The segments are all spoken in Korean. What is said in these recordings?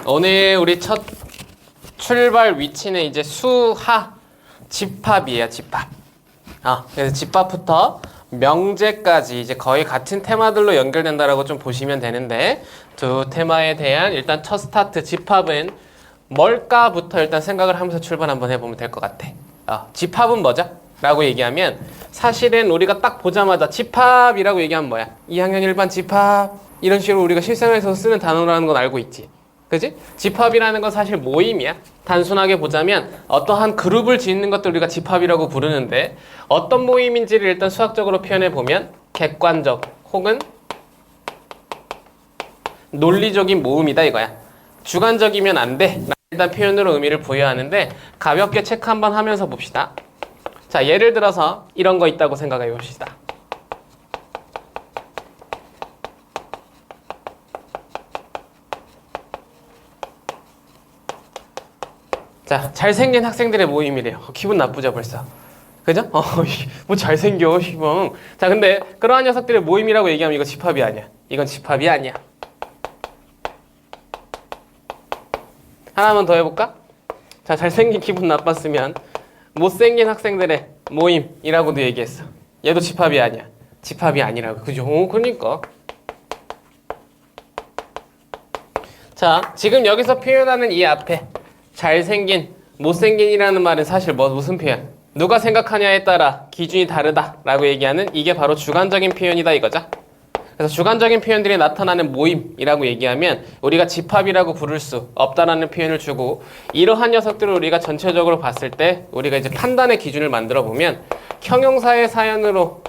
오늘 우리 첫 출발 위치는 이제 수하 집합이에요. 집합. 그래서 집합부터 명제까지 이제 거의 같은 테마들로 연결된다라고 좀 보시면 되는데, 두 테마에 대한 일단 첫 스타트 집합은 뭘까부터 일단 생각을 하면서 출발 한번 해보면 될 것 같아. 집합은 뭐죠? 라고 얘기하면 사실은 우리가 딱 보자마자 집합이라고 얘기하면 뭐야? 2학년 1반 집합, 이런 식으로 우리가 실생활에서 쓰는 단어라는 건 알고 있지. 그지? 집합이라는 건 사실 모임이야. 단순하게 보자면 어떠한 그룹을 짓는 것도 우리가 집합이라고 부르는데, 어떤 모임인지를 일단 수학적으로 표현해 보면 객관적 혹은 논리적인 모임이다 이거야. 주관적이면 안 돼. 일단 표현으로 의미를 부여하는데, 가볍게 체크 한번 하면서 봅시다. 자, 예를 들어서 이런 거 있다고 생각해 봅시다. 자, 잘생긴 학생들의 모임이래요. 기분 나쁘죠 벌써. 그죠? 뭐 잘생겨 시방. 자, 근데 그러한 녀석들의 모임이라고 얘기하면 이거 집합이 아니야. 이건 집합이 아니야. 하나만 더 해볼까? 자, 잘생긴 기분 나빴으면 못생긴 학생들의 모임이라고도 얘기했어. 얘도 집합이 아니야. 집합이 아니라고. 그죠? 그러니까. 자, 지금 여기서 표현하는 이 앞에 잘생긴, 못생긴이라는 말은 사실 무슨 표현? 누가 생각하냐에 따라 기준이 다르다라고 얘기하는, 이게 바로 주관적인 표현이다 이거죠. 그래서 주관적인 표현들이 나타나는 모임이라고 얘기하면 우리가 집합이라고 부를 수 없다라는 표현을 주고, 이러한 녀석들을 우리가 전체적으로 봤을 때 우리가 이제 판단의 기준을 만들어 보면, 형용사의 사연으로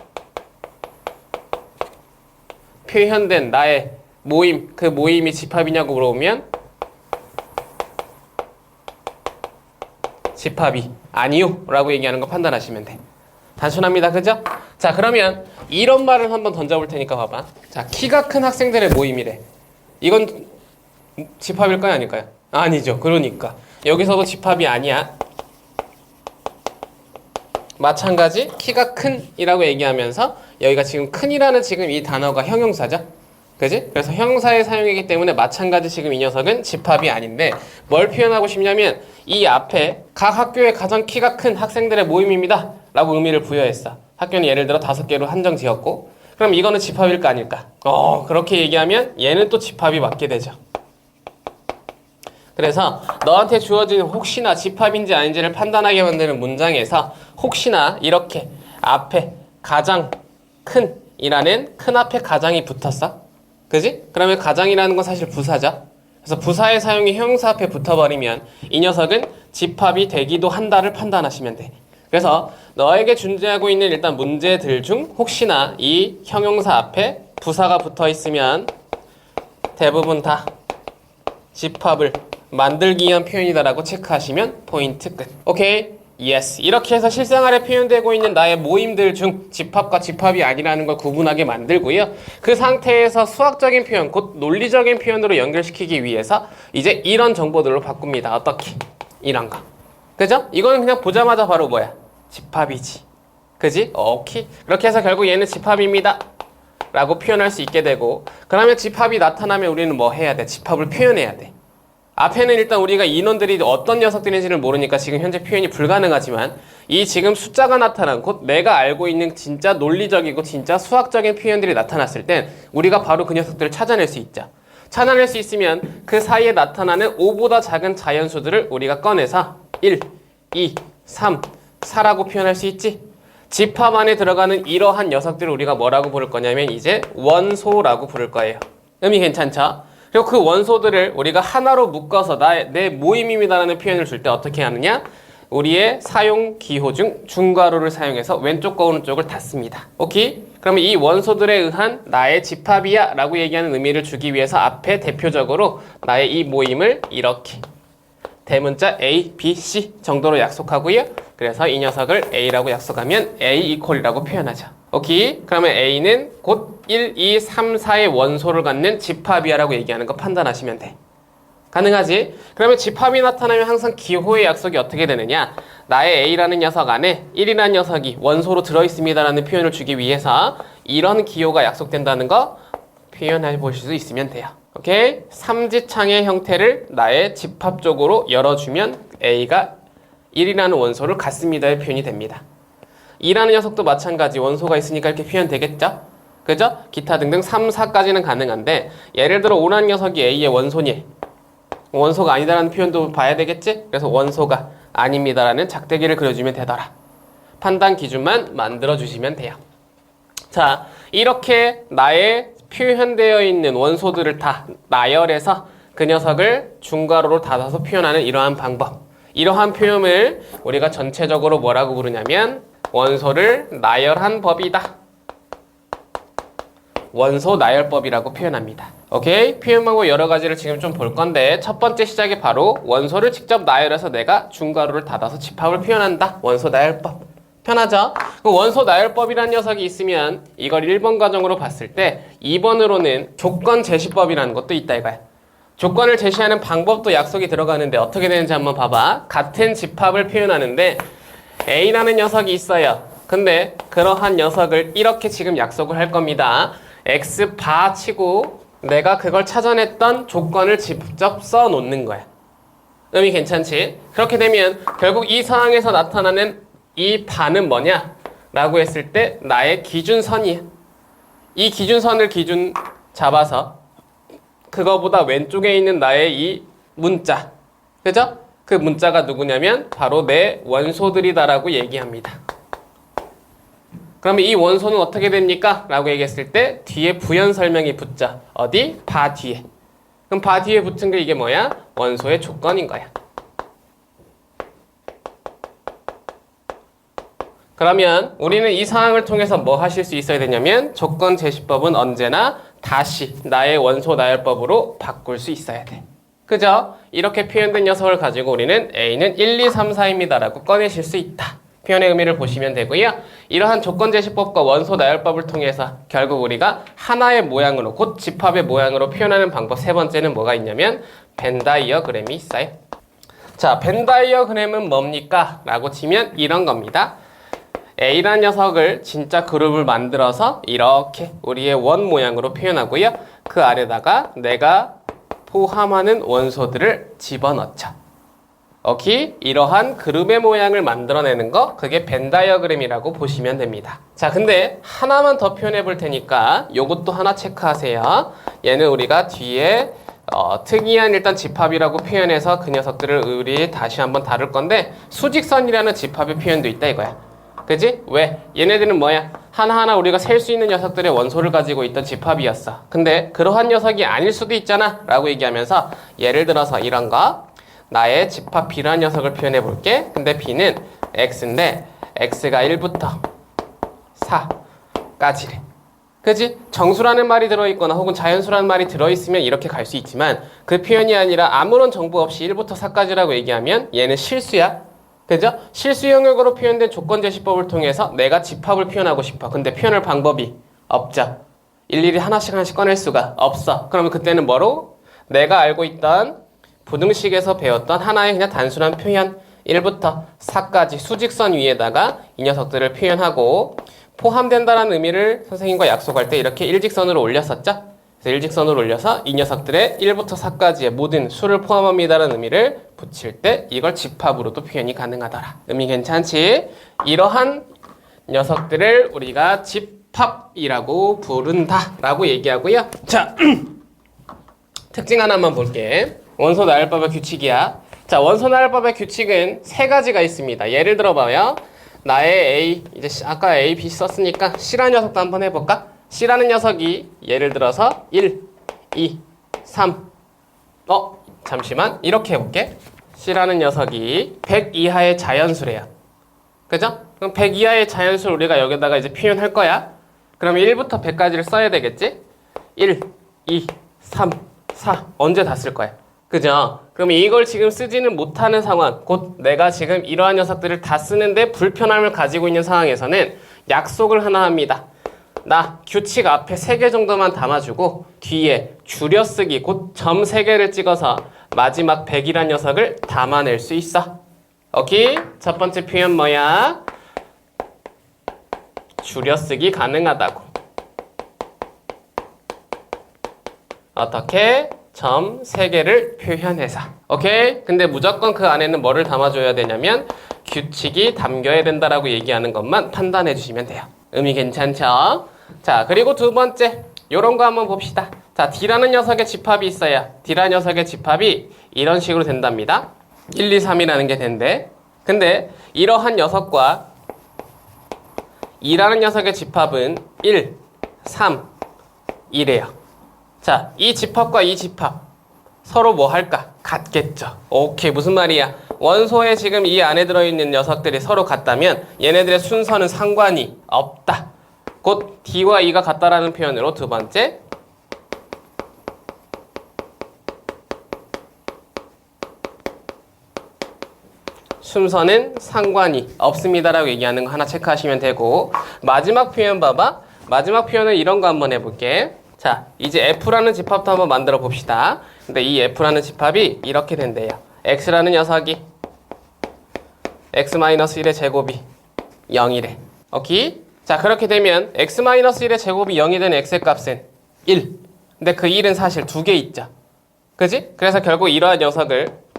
표현된 나의 모임, 그 모임이 집합이냐고 물어보면 집합이 아니요 라고 얘기하는 거 판단하시면 돼. 단순합니다. 그죠? 자, 그러면 이런 말을 한번 던져볼 테니까 봐봐. 자, 키가 큰 학생들의 모임이래. 이건 집합일까요? 아닐까요? 아니죠. 그러니까 여기서도 집합이 아니야. 마찬가지 키가 큰 이라고 얘기하면서 여기가 지금 큰이라는 지금 이 단어가 형용사죠. 그지? 그래서 형용사의 사용이기 때문에 마찬가지 지금 이 녀석은 집합이 아닌데, 뭘 표현하고 싶냐면 이 앞에 각 학교의 가장 키가 큰 학생들의 모임입니다 라고 의미를 부여했어. 학교는 예를 들어 5개로 한정 지었고, 그럼 이거는 집합일까 아닐까? 그렇게 얘기하면 얘는 또 집합이 맞게 되죠. 그래서 너한테 주어진 혹시나 집합인지 아닌지를 판단하게 만드는 문장에서 혹시나 이렇게 앞에 가장 큰 이라는 큰 앞에 가장이 붙었어. 그지? 그러면 가장이라는 건 사실 부사죠. 그래서 부사의 사용이 형용사 앞에 붙어버리면 이 녀석은 집합이 되기도 한다를 판단하시면 돼. 그래서 너에게 존재하고 있는 일단 문제들 중 혹시나 이 형용사 앞에 부사가 붙어 있으면 대부분 다 집합을 만들기 위한 표현이다라고 체크하시면 포인트 끝. 오케이? 예스. 이렇게 해서 실생활에 표현되고 있는 나의 모임들 중 집합과 집합이 아니라는 걸 구분하게 만들고요. 그 상태에서 수학적인 표현, 곧 논리적인 표현으로 연결시키기 위해서 이제 이런 정보들로 바꿉니다. 어떻게? 이런 거. 그죠? 이거는 그냥 보자마자 바로 뭐야? 집합이지. 그지? 오케이. 그렇게 해서 결국 얘는 집합입니다 라고 표현할 수 있게 되고, 그러면 집합이 나타나면 우리는 뭐 해야 돼? 집합을 표현해야 돼. 앞에는 일단 우리가 인원들이 어떤 녀석들인지를 모르니까 지금 현재 표현이 불가능하지만, 이 지금 숫자가 나타난, 곧 내가 알고 있는 진짜 논리적이고 진짜 수학적인 표현들이 나타났을 땐 우리가 바로 그 녀석들을 찾아낼 수 있죠. 찾아낼 수 있으면 그 사이에 나타나는 5보다 작은 자연수들을 우리가 꺼내서 1, 2, 3, 4라고 표현할 수 있지. 집합 안에 들어가는 이러한 녀석들을 우리가 뭐라고 부를 거냐면 이제 원소라고 부를 거예요. 의미 괜찮죠? 그리고 그 원소들을 우리가 하나로 묶어서 내 모임입니다라는 표현을 줄 때 어떻게 하느냐? 우리의 사용 기호 중 중괄호를 사용해서 왼쪽과 오른쪽을 닫습니다. 오케이? 그러면 이 원소들에 의한 나의 집합이야 라고 얘기하는 의미를 주기 위해서 앞에 대표적으로 나의 이 모임을 이렇게 대문자 A, B, C 정도로 약속하고요. 그래서 이 녀석을 A라고 약속하면 A 이퀄이라고 표현하죠. 오케이? 그러면 A는 곧 1, 2, 3, 4의 원소를 갖는 집합이야 라고 얘기하는 거 판단하시면 돼. 가능하지? 그러면 집합이 나타나면 항상 기호의 약속이 어떻게 되느냐? 나의 A라는 녀석 안에 1이라는 녀석이 원소로 들어있습니다 라는 표현을 주기 위해서 이런 기호가 약속된다는 거 표현해 보실 수 있으면 돼요. 오케이? 삼지창의 형태를 나의 집합 쪽으로 열어주면 A가 1이라는 원소를 갖습니다의 표현이 됩니다. 2라는 녀석도 마찬가지 원소가 있으니까 이렇게 표현되겠죠? 그죠? 기타 등등 3, 4까지는 가능한데 예를 들어 5라는 녀석이 A의 원소니 원소가 아니다라는 표현도 봐야 되겠지? 그래서 원소가 아닙니다라는 작대기를 그려주면 되더라. 판단 기준만 만들어주시면 돼요. 자, 이렇게 나의 표현되어 있는 원소들을 다 나열해서 그 녀석을 중괄호로 닫아서 표현하는 이러한 방법. 이러한 표현을 우리가 전체적으로 뭐라고 부르냐면 원소를 나열한 법이다. 원소 나열법이라고 표현합니다. 오케이? 표현 방법 여러 가지를 지금 좀 볼 건데 첫 번째 시작이 바로 원소를 직접 나열해서 내가 중괄호를 닫아서 집합을 표현한다. 원소 나열법. 편하죠? 그 원소 나열법이라는 녀석이 있으면 이걸 1번 과정으로 봤을 때 2번으로는 조건 제시법이라는 것도 있다 이거야. 조건을 제시하는 방법도 약속이 들어가는데 어떻게 되는지 한번 봐봐. 같은 집합을 표현하는데 A라는 녀석이 있어요. 근데 그러한 녀석을 이렇게 지금 약속을 할 겁니다. X바 치고 내가 그걸 찾아냈던 조건을 직접 써놓는 거야. 의미 괜찮지? 그렇게 되면 결국 이 상황에서 나타나는 이 바는 뭐냐? 라고 했을 때 나의 기준선이야. 이 기준선을 기준 잡아서 그거보다 왼쪽에 있는 나의 이 문자. 그죠? 그 문자가 누구냐면 바로 내 원소들이다라고 얘기합니다. 그러면 이 원소는 어떻게 됩니까? 라고 얘기했을 때 뒤에 부연 설명이 붙자. 어디? 바 뒤에. 그럼 바 뒤에 붙은 게 이게 뭐야? 원소의 조건인 거야. 그러면 우리는 이 상황을 통해서 뭐 하실 수 있어야 되냐면 조건 제시법은 언제나 다시 나의 원소 나열법으로 바꿀 수 있어야 돼. 그죠? 이렇게 표현된 녀석을 가지고 우리는 A는 1, 2, 3, 4입니다 라고 꺼내실 수 있다. 표현의 의미를 보시면 되고요. 이러한 조건 제시법과 원소 나열법을 통해서 결국 우리가 하나의 모양으로 곧 집합의 모양으로 표현하는 방법 세 번째는 뭐가 있냐면 벤 다이어그램이 있어요. 자, 벤 다이어그램은 뭡니까? 라고 치면 이런 겁니다. A라는 녀석을 진짜 그룹을 만들어서 이렇게 우리의 원 모양으로 표현하고요. 그 아래다가 내가 포함하는 원소들을 집어넣자. 오케이? 이러한 그룹의 모양을 만들어내는 거 그게 벤 다이어그램이라고 보시면 됩니다. 자, 근데 하나만 더 표현해 볼 테니까 요것도 하나 체크하세요. 얘는 우리가 뒤에 특이한 일단 집합이라고 표현해서 그 녀석들을 우리 다시 한번 다룰 건데 수직선이라는 집합의 표현도 있다 이거야. 그지? 왜? 얘네들은 뭐야? 하나하나 우리가 셀 수 있는 녀석들의 원소를 가지고 있던 집합이었어. 근데 그러한 녀석이 아닐 수도 있잖아 라고 얘기하면서 예를 들어서 이런 거 나의 집합 B라는 녀석을 표현해 볼게. 근데 B는 X인데 X가 1부터 4까지래. 그지? 정수라는 말이 들어있거나 혹은 자연수라는 말이 들어있으면 이렇게 갈 수 있지만 그 표현이 아니라 아무런 정보 없이 1부터 4까지라고 얘기하면 얘는 실수야. 그죠? 실수 영역으로 표현된 조건 제시법을 통해서 내가 집합을 표현하고 싶어. 근데 표현할 방법이 없죠. 일일이 하나씩 꺼낼 수가 없어. 그러면 그때는 뭐로? 내가 알고 있던 부등식에서 배웠던 하나의 그냥 단순한 표현 1부터 4까지 수직선 위에다가 이 녀석들을 표현하고 포함된다는 의미를 선생님과 약속할 때 이렇게 일직선으로 올렸었죠? 그래서 일직선으로 올려서 이 녀석들의 1부터 4까지의 모든 수를 포함합니다라는 의미를 붙일 때 이걸 집합으로도 표현이 가능하더라. 의미 괜찮지? 이러한 녀석들을 우리가 집합이라고 부른다 라고 얘기하고요. 자, 특징 하나만 볼게. 원소 나열법의 규칙이야. 자, 원소 나열법의 규칙은 세 가지가 있습니다. 예를 들어봐요. 나의 A, 이제 아까 A, B 썼으니까 C라는 녀석도 한번 해볼까? C라는 녀석이 예를 들어서 1, 2, 3 잠시만 이렇게 해볼게. C라는 녀석이 100 이하의 자연수래요. 그죠? 그럼 100 이하의 자연수를 우리가 여기다가 이제 표현할 거야. 그러면 1부터 100까지를 써야 되겠지? 1, 2, 3, 4 언제 다 쓸 거야? 그죠? 그럼 이걸 지금 쓰지는 못하는 상황, 곧 내가 지금 이러한 녀석들을 다 쓰는데 불편함을 가지고 있는 상황에서는 약속을 하나 합니다. 나 규칙 앞에 3개 정도만 담아주고 뒤에 줄여쓰기 곧 점 3개를 찍어서 마지막 100이란 녀석을 담아낼 수 있어. 오케이? 첫 번째 표현 뭐야? 줄여쓰기 가능하다고. 어떻게? 점 3개를 표현해서. 오케이? 근데 무조건 그 안에는 뭐를 담아줘야 되냐면 규칙이 담겨야 된다라고 얘기하는 것만 판단해 주시면 돼요. 의미 괜찮죠? 자, 그리고 두 번째 요런 거 한번 봅시다. 자, D라는 녀석의 집합이 있어요. D라는 녀석의 집합이 이런 식으로 된답니다. 1, 2, 3이라는 게 된대. 근데 이러한 녀석과 2라는 녀석의 집합은 1, 3, 2래요. 자, 이 집합과 이 집합 서로 뭐 할까? 같겠죠. 오케이, 무슨 말이야? 원소에 지금 이 안에 들어있는 녀석들이 서로 같다면 얘네들의 순서는 상관이 없다. 곧 D와 E가 같다라는 표현으로 두 번째 순서는 상관이 없습니다라고 얘기하는 거 하나 체크하시면 되고, 마지막 표현 봐봐. 마지막 표현은 이런 거 한번 해볼게. 자, 이제 F라는 집합도 한번 만들어 봅시다. 근데 이 F라는 집합이 이렇게 된대요. X라는 녀석이 X-1의 제곱이 0이래. 오케이? 자, 그렇게 되면 X-1의 제곱이 0이 된 X의 값은 1. 근데 그 1은 사실 2개 있죠. 그지? 그래서 결국 이러한 녀석을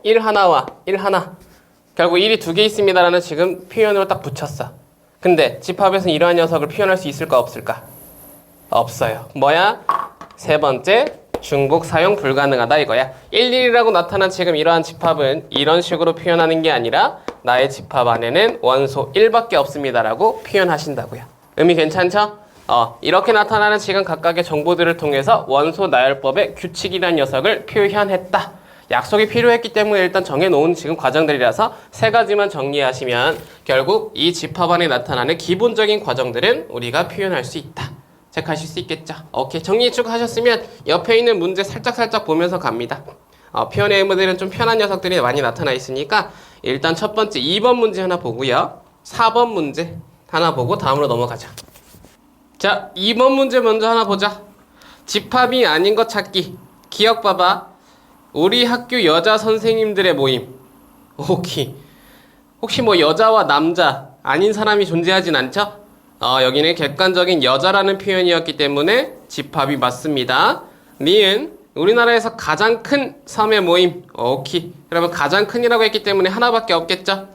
1 하나와 1 하나, 결국 1이 2개 있습니다라는 지금 표현으로 딱 붙였어. 근데 집합에서는 이러한 녀석을 표현할 수 있을까 없을까? 없어요. 뭐야? 세 번째, 중복 사용 불가능하다 이거야. 1, 1이라고 나타난 지금 이러한 집합은 이런 식으로 표현하는 게 아니라 나의 집합 안에는 원소 1밖에 없습니다라고 표현하신다고요. 의미 괜찮죠? 이렇게 나타나는 지금 각각의 정보들을 통해서 원소 나열법의 규칙이라는 녀석을 표현했다. 약속이 필요했기 때문에 일단 정해놓은 지금 과정들이라서 세 가지만 정리하시면 결국 이 집합 안에 나타나는 기본적인 과정들은 우리가 표현할 수 있다. 체크하실 수 있겠죠? 오케이, 정리 쭉 하셨으면 옆에 있는 문제 살짝살짝 보면서 갑니다. 표현의 의무들은 좀 편한 녀석들이 많이 나타나 있으니까 일단 첫 번째 2번 문제 하나 보고요. 4번 문제 하나 보고 다음으로 넘어가자. 자, 2번 문제 먼저 하나 보자. 집합이 아닌 것 찾기. 기억 봐봐. 우리 학교 여자 선생님들의 모임. 오케이. 혹시 뭐 여자와 남자 아닌 사람이 존재하진 않죠? 여기는 객관적인 여자라는 표현이었기 때문에 집합이 맞습니다. 니은 우리나라에서 가장 큰 섬의 모임. 오케이. 그러면 가장 큰이라고 했기 때문에 하나밖에 없겠죠?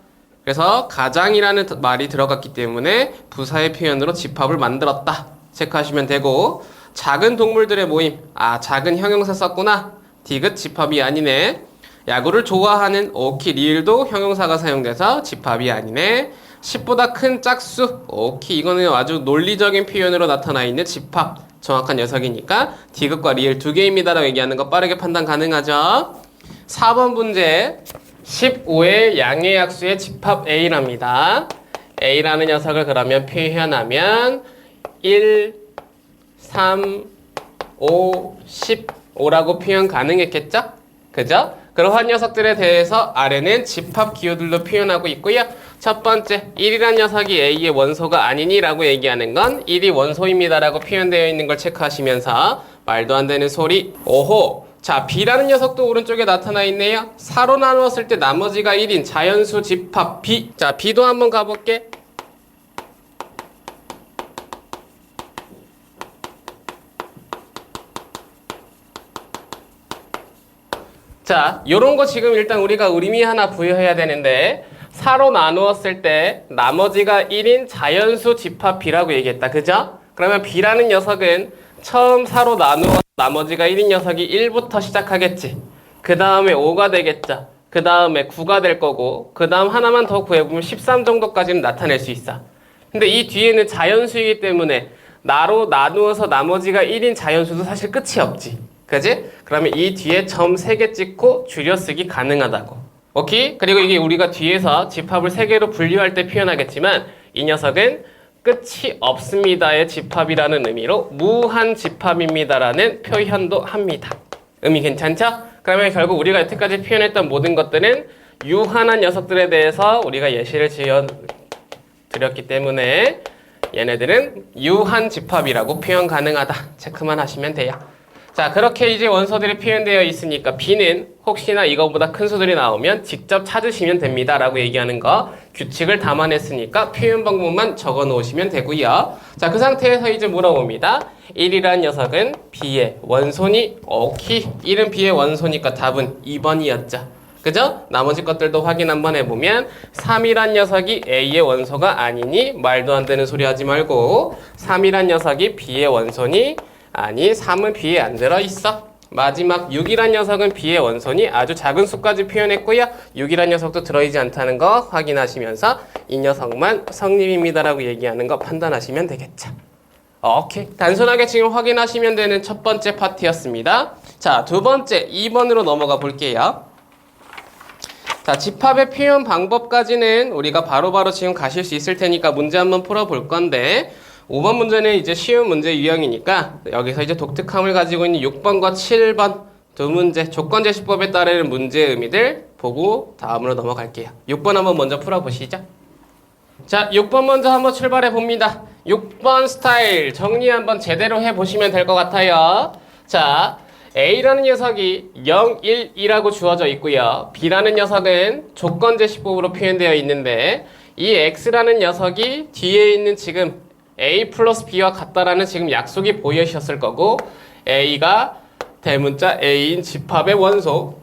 그래서 가장이라는 말이 들어갔기 때문에 부사의 표현으로 집합을 만들었다. 체크하시면 되고, 작은 동물들의 모임. 작은 형용사 썼구나. 디귿 집합이 아니네. 야구를 좋아하는 오키 리을도 형용사가 사용돼서 집합이 아니네. 10보다 큰 짝수. 오키, 이거는 아주 논리적인 표현으로 나타나 있는 집합. 정확한 녀석이니까 디귿과 리을 두 개입니다라고 얘기하는 거 빠르게 판단 가능하죠. 4번 문제 15의 양의 약수의 집합 A랍니다. A라는 녀석을 그러면 표현하면 1, 3, 5, 15라고 표현 가능했겠죠? 그죠? 그러한 녀석들에 대해서 아래는 집합 기호들로 표현하고 있고요. 첫 번째, 1이란 녀석이 A의 원소가 아니니 라고 얘기하는 건 1이 원소입니다 라고 표현되어 있는 걸 체크하시면서 말도 안 되는 소리. 오호! 자, B라는 녀석도 오른쪽에 나타나 있네요. 4로 나누었을 때 나머지가 1인 자연수 집합 B. 자, B도 한번 가볼게. 자, 요런 거 지금 일단 우리가 의미 하나 부여해야 되는데, 4로 나누었을 때 나머지가 1인 자연수 집합 B라고 얘기했다. 그죠? 그러면 B라는 녀석은 처음 4로 나누어 나머지가 1인 녀석이 1부터 시작하겠지. 그 다음에 5가 되겠죠. 그 다음에 9가 될 거고, 그 다음 하나만 더 구해보면 13 정도까지는 나타낼 수 있어. 근데 이 뒤에는 자연수이기 때문에 나로 나누어서 나머지가 1인 자연수도 사실 끝이 없지. 그지? 그러면 이 뒤에 점 3개 찍고 줄여쓰기 가능하다고. 오케이? 그리고 이게 우리가 뒤에서 집합을 3개로 분류할 때 표현하겠지만 이 녀석은 끝이 없습니다의 집합이라는 의미로 무한 집합입니다라는 표현도 합니다. 의미 괜찮죠? 그러면 결국 우리가 여태까지 표현했던 모든 것들은 유한한 녀석들에 대해서 우리가 예시를 지어 드렸기 때문에 얘네들은 유한 집합이라고 표현 가능하다. 체크만 하시면 돼요. 자, 그렇게 이제 원소들이 표현되어 있으니까 B는 혹시나 이거보다 큰 수들이 나오면 직접 찾으시면 됩니다 라고 얘기하는 거, 규칙을 담아냈으니까 표현 방법만 적어 놓으시면 되고요. 자, 그 상태에서 이제 물어봅니다. 1이라는 녀석은 B의 원소니? 오케이. 1은 B의 원소니까 답은 2번이었죠. 그죠? 나머지 것들도 확인 한번 해보면 3이란 녀석이 A의 원소가 아니니 말도 안 되는 소리 하지 말고, 3이란 녀석이 B의 원소니? 아니, 3은 B에 안 들어있어. 마지막 6이란 녀석은 B의 원소니? 아주 작은 수까지 표현했고요. 6이란 녀석도 들어있지 않다는 거 확인하시면서 이 녀석만 성립입니다라고 얘기하는 거 판단하시면 되겠죠. 오케이. 단순하게 지금 확인하시면 되는 첫 번째 파트였습니다. 자, 두 번째 2번으로 넘어가 볼게요. 자, 집합의 표현 방법까지는 우리가 바로바로 지금 가실 수 있을 테니까 문제 한번 풀어볼 건데, 5번 문제는 이제 쉬운 문제 유형이니까 여기서 이제 독특함을 가지고 있는 6번과 7번 두 문제 조건제시법에 따르는 문제의 의미들 보고 다음으로 넘어갈게요. 6번 한번 먼저 풀어보시죠. 자, 6번 먼저 한번 출발해 봅니다. 6번 스타일 정리 한번 제대로 해보시면 될 것 같아요. 자, A라는 녀석이 0, 1, 2라고 주어져 있고요. B라는 녀석은 조건제시법으로 표현되어 있는데, 이 X라는 녀석이 뒤에 있는 지금 A 플러스 B와 같다라는 지금 약속이 보이셨을 거고, A가 대문자 A인 집합의 원소,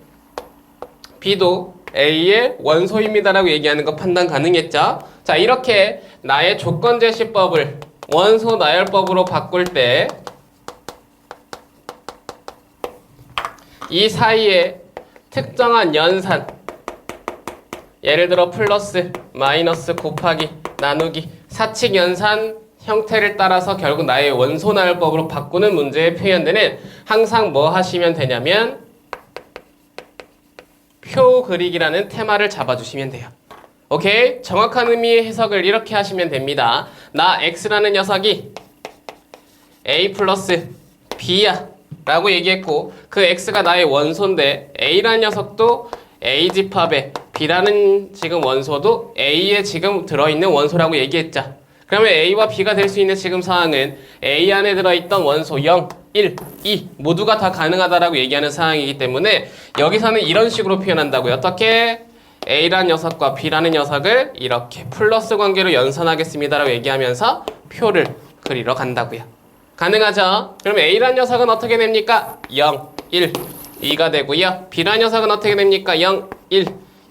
B도 A의 원소입니다라고 얘기하는 거 판단 가능했죠? 자, 이렇게 나의 조건제시법을 원소 나열법으로 바꿀 때 이 사이에 특정한 연산, 예를 들어 플러스, 마이너스, 곱하기, 나누기, 사칙 연산 형태를 따라서 결국 나의 원소 나열법으로 바꾸는 문제에 표현되는, 항상 뭐 하시면 되냐면 표 그리기라는 테마를 잡아주시면 돼요. 오케이? 정확한 의미의 해석을 이렇게 하시면 됩니다. 나 X라는 녀석이 A 플러스 B야 라고 얘기했고, 그 X가 나의 원소인데 A라는 녀석도 A 집합에 B라는 지금 원소도 A에 지금 들어있는 원소라고 얘기했죠. 그러면 A와 B가 될 수 있는 지금 상황은 A 안에 들어있던 원소 0, 1, 2 모두가 다 가능하다라고 얘기하는 상황이기 때문에 여기서는 이런 식으로 표현한다고요. 어떻게? A라는 녀석과 B라는 녀석을 이렇게 플러스 관계로 연산하겠습니다라고 얘기하면서 표를 그리러 간다고요. 가능하죠? 그럼 A라는 녀석은 어떻게 됩니까? 0, 1, 2가 되고요. B라는 녀석은 어떻게 됩니까? 0, 1,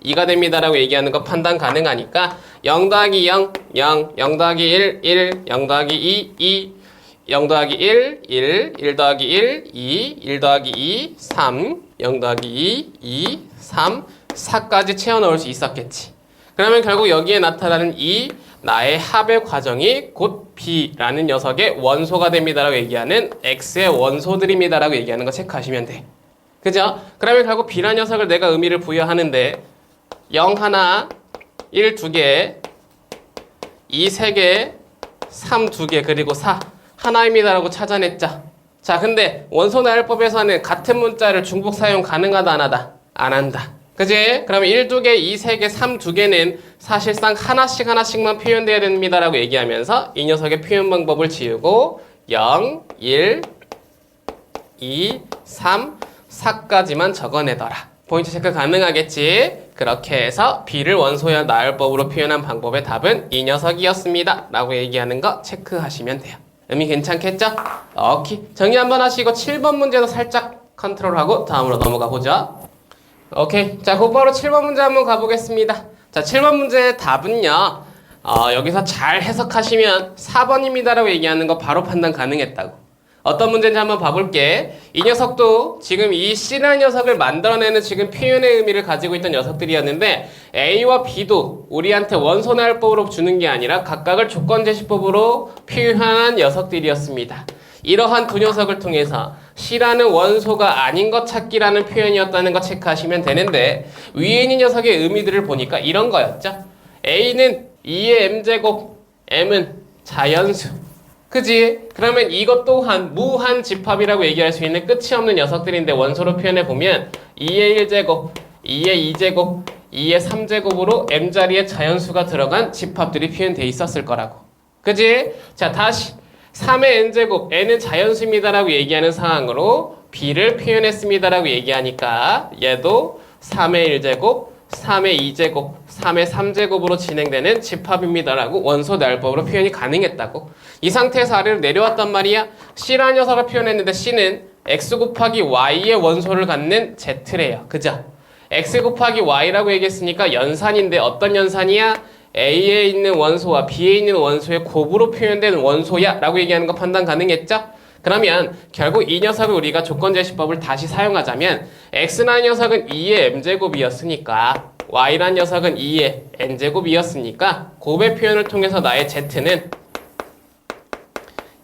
2가 됩니다라고 얘기하는 거 판단 가능하니까 0 더하기 0, 0, 0 더하기 1, 1, 0 더하기 2, 2, 0 더하기 1, 1, 1 더하기 1, 2, 1 더하기 2, 3, 0 더하기 2, 2, 3, 4까지 채워 넣을 수 있었겠지. 그러면 결국 여기에 나타나는 이 나의 합의 과정이 곧 B라는 녀석의 원소가 됩니다라고 얘기하는 X의 원소들입니다라고 얘기하는 거 체크하시면 돼. 그죠? 그러면 결국 B라는 녀석을 내가 의미를 부여하는데 0 하나, 1 2개, 2 3개, 3 2개, 그리고 4 하나입니다라고 찾아냈죠. 자, 근데 원소 나열법에서는 같은 문자를 중복 사용 가능하다 안 하다? 안 한다. 그지? 그러면 1, 2개, 2, 3개, 3, 2개는 사실상 하나씩만 표현돼야 됩니다라고 얘기하면서 이 녀석의 표현 방법을 지우고 0, 1, 2, 3, 4까지만 적어내더라. 포인트 체크 가능하겠지? 그렇게 해서 B를 원소의 나열법으로 표현한 방법의 답은 이 녀석이었습니다 라고 얘기하는 거 체크하시면 돼요. 의미 괜찮겠죠? 오케이. 정리 한번 하시고 7번 문제도 살짝 컨트롤하고 다음으로 넘어가 보죠. 오케이. 자, 곧바로 7번 문제 한번 가보겠습니다. 자, 7번 문제의 답은요, 여기서 잘 해석하시면 4번입니다라고 얘기하는 거 바로 판단 가능했다고. 어떤 문제인지 한번 봐볼게. 이 녀석도 지금 이 C라는 녀석을 만들어내는 지금 표현의 의미를 가지고 있던 녀석들이었는데, A와 B도 우리한테 원소 나열법으로 주는 게 아니라 각각을 조건제시법으로 표현한 녀석들이었습니다. 이러한 두 녀석을 통해서 C라는 원소가 아닌 것 찾기라는 표현이었다는 거 체크하시면 되는데, 위에 있는 녀석의 의미들을 보니까 이런 거였죠. A는 2의 m제곱, m은 자연수. 그지? 그러면 이것 또한 무한 집합이라고 얘기할 수 있는 끝이 없는 녀석들인데, 원소로 표현해보면 2의 1제곱, 2의 2제곱, 2의 3제곱으로 m자리에 자연수가 들어간 집합들이 표현되어 있었을 거라고. 그지? 자, 다시 3의 n제곱, n은 자연수입니다라고 얘기하는 상황으로 B를 표현했습니다라고 얘기하니까 얘도 3의 1제곱, 3의 2제곱, 3의 3제곱으로 진행되는 집합입니다라고 원소 내할법으로 표현이 가능했다고. 이 상태에서 아래로 내려왔단 말이야. C라는 녀석을 표현했는데 C는 X 곱하기 Y의 원소를 갖는 Z래요. 그죠? X 곱하기 Y라고 얘기했으니까 연산인데 어떤 연산이야? A에 있는 원소와 B에 있는 원소의 곱으로 표현된 원소야 라고 얘기하는 거 판단 가능했죠? 그러면 결국 이 녀석을 우리가 조건제시법을 다시 사용하자면 X라는 녀석은 2의 M제곱이었으니까 Y라는 녀석은 2의 N제곱이었으니까 곱의 표현을 통해서 나의 Z는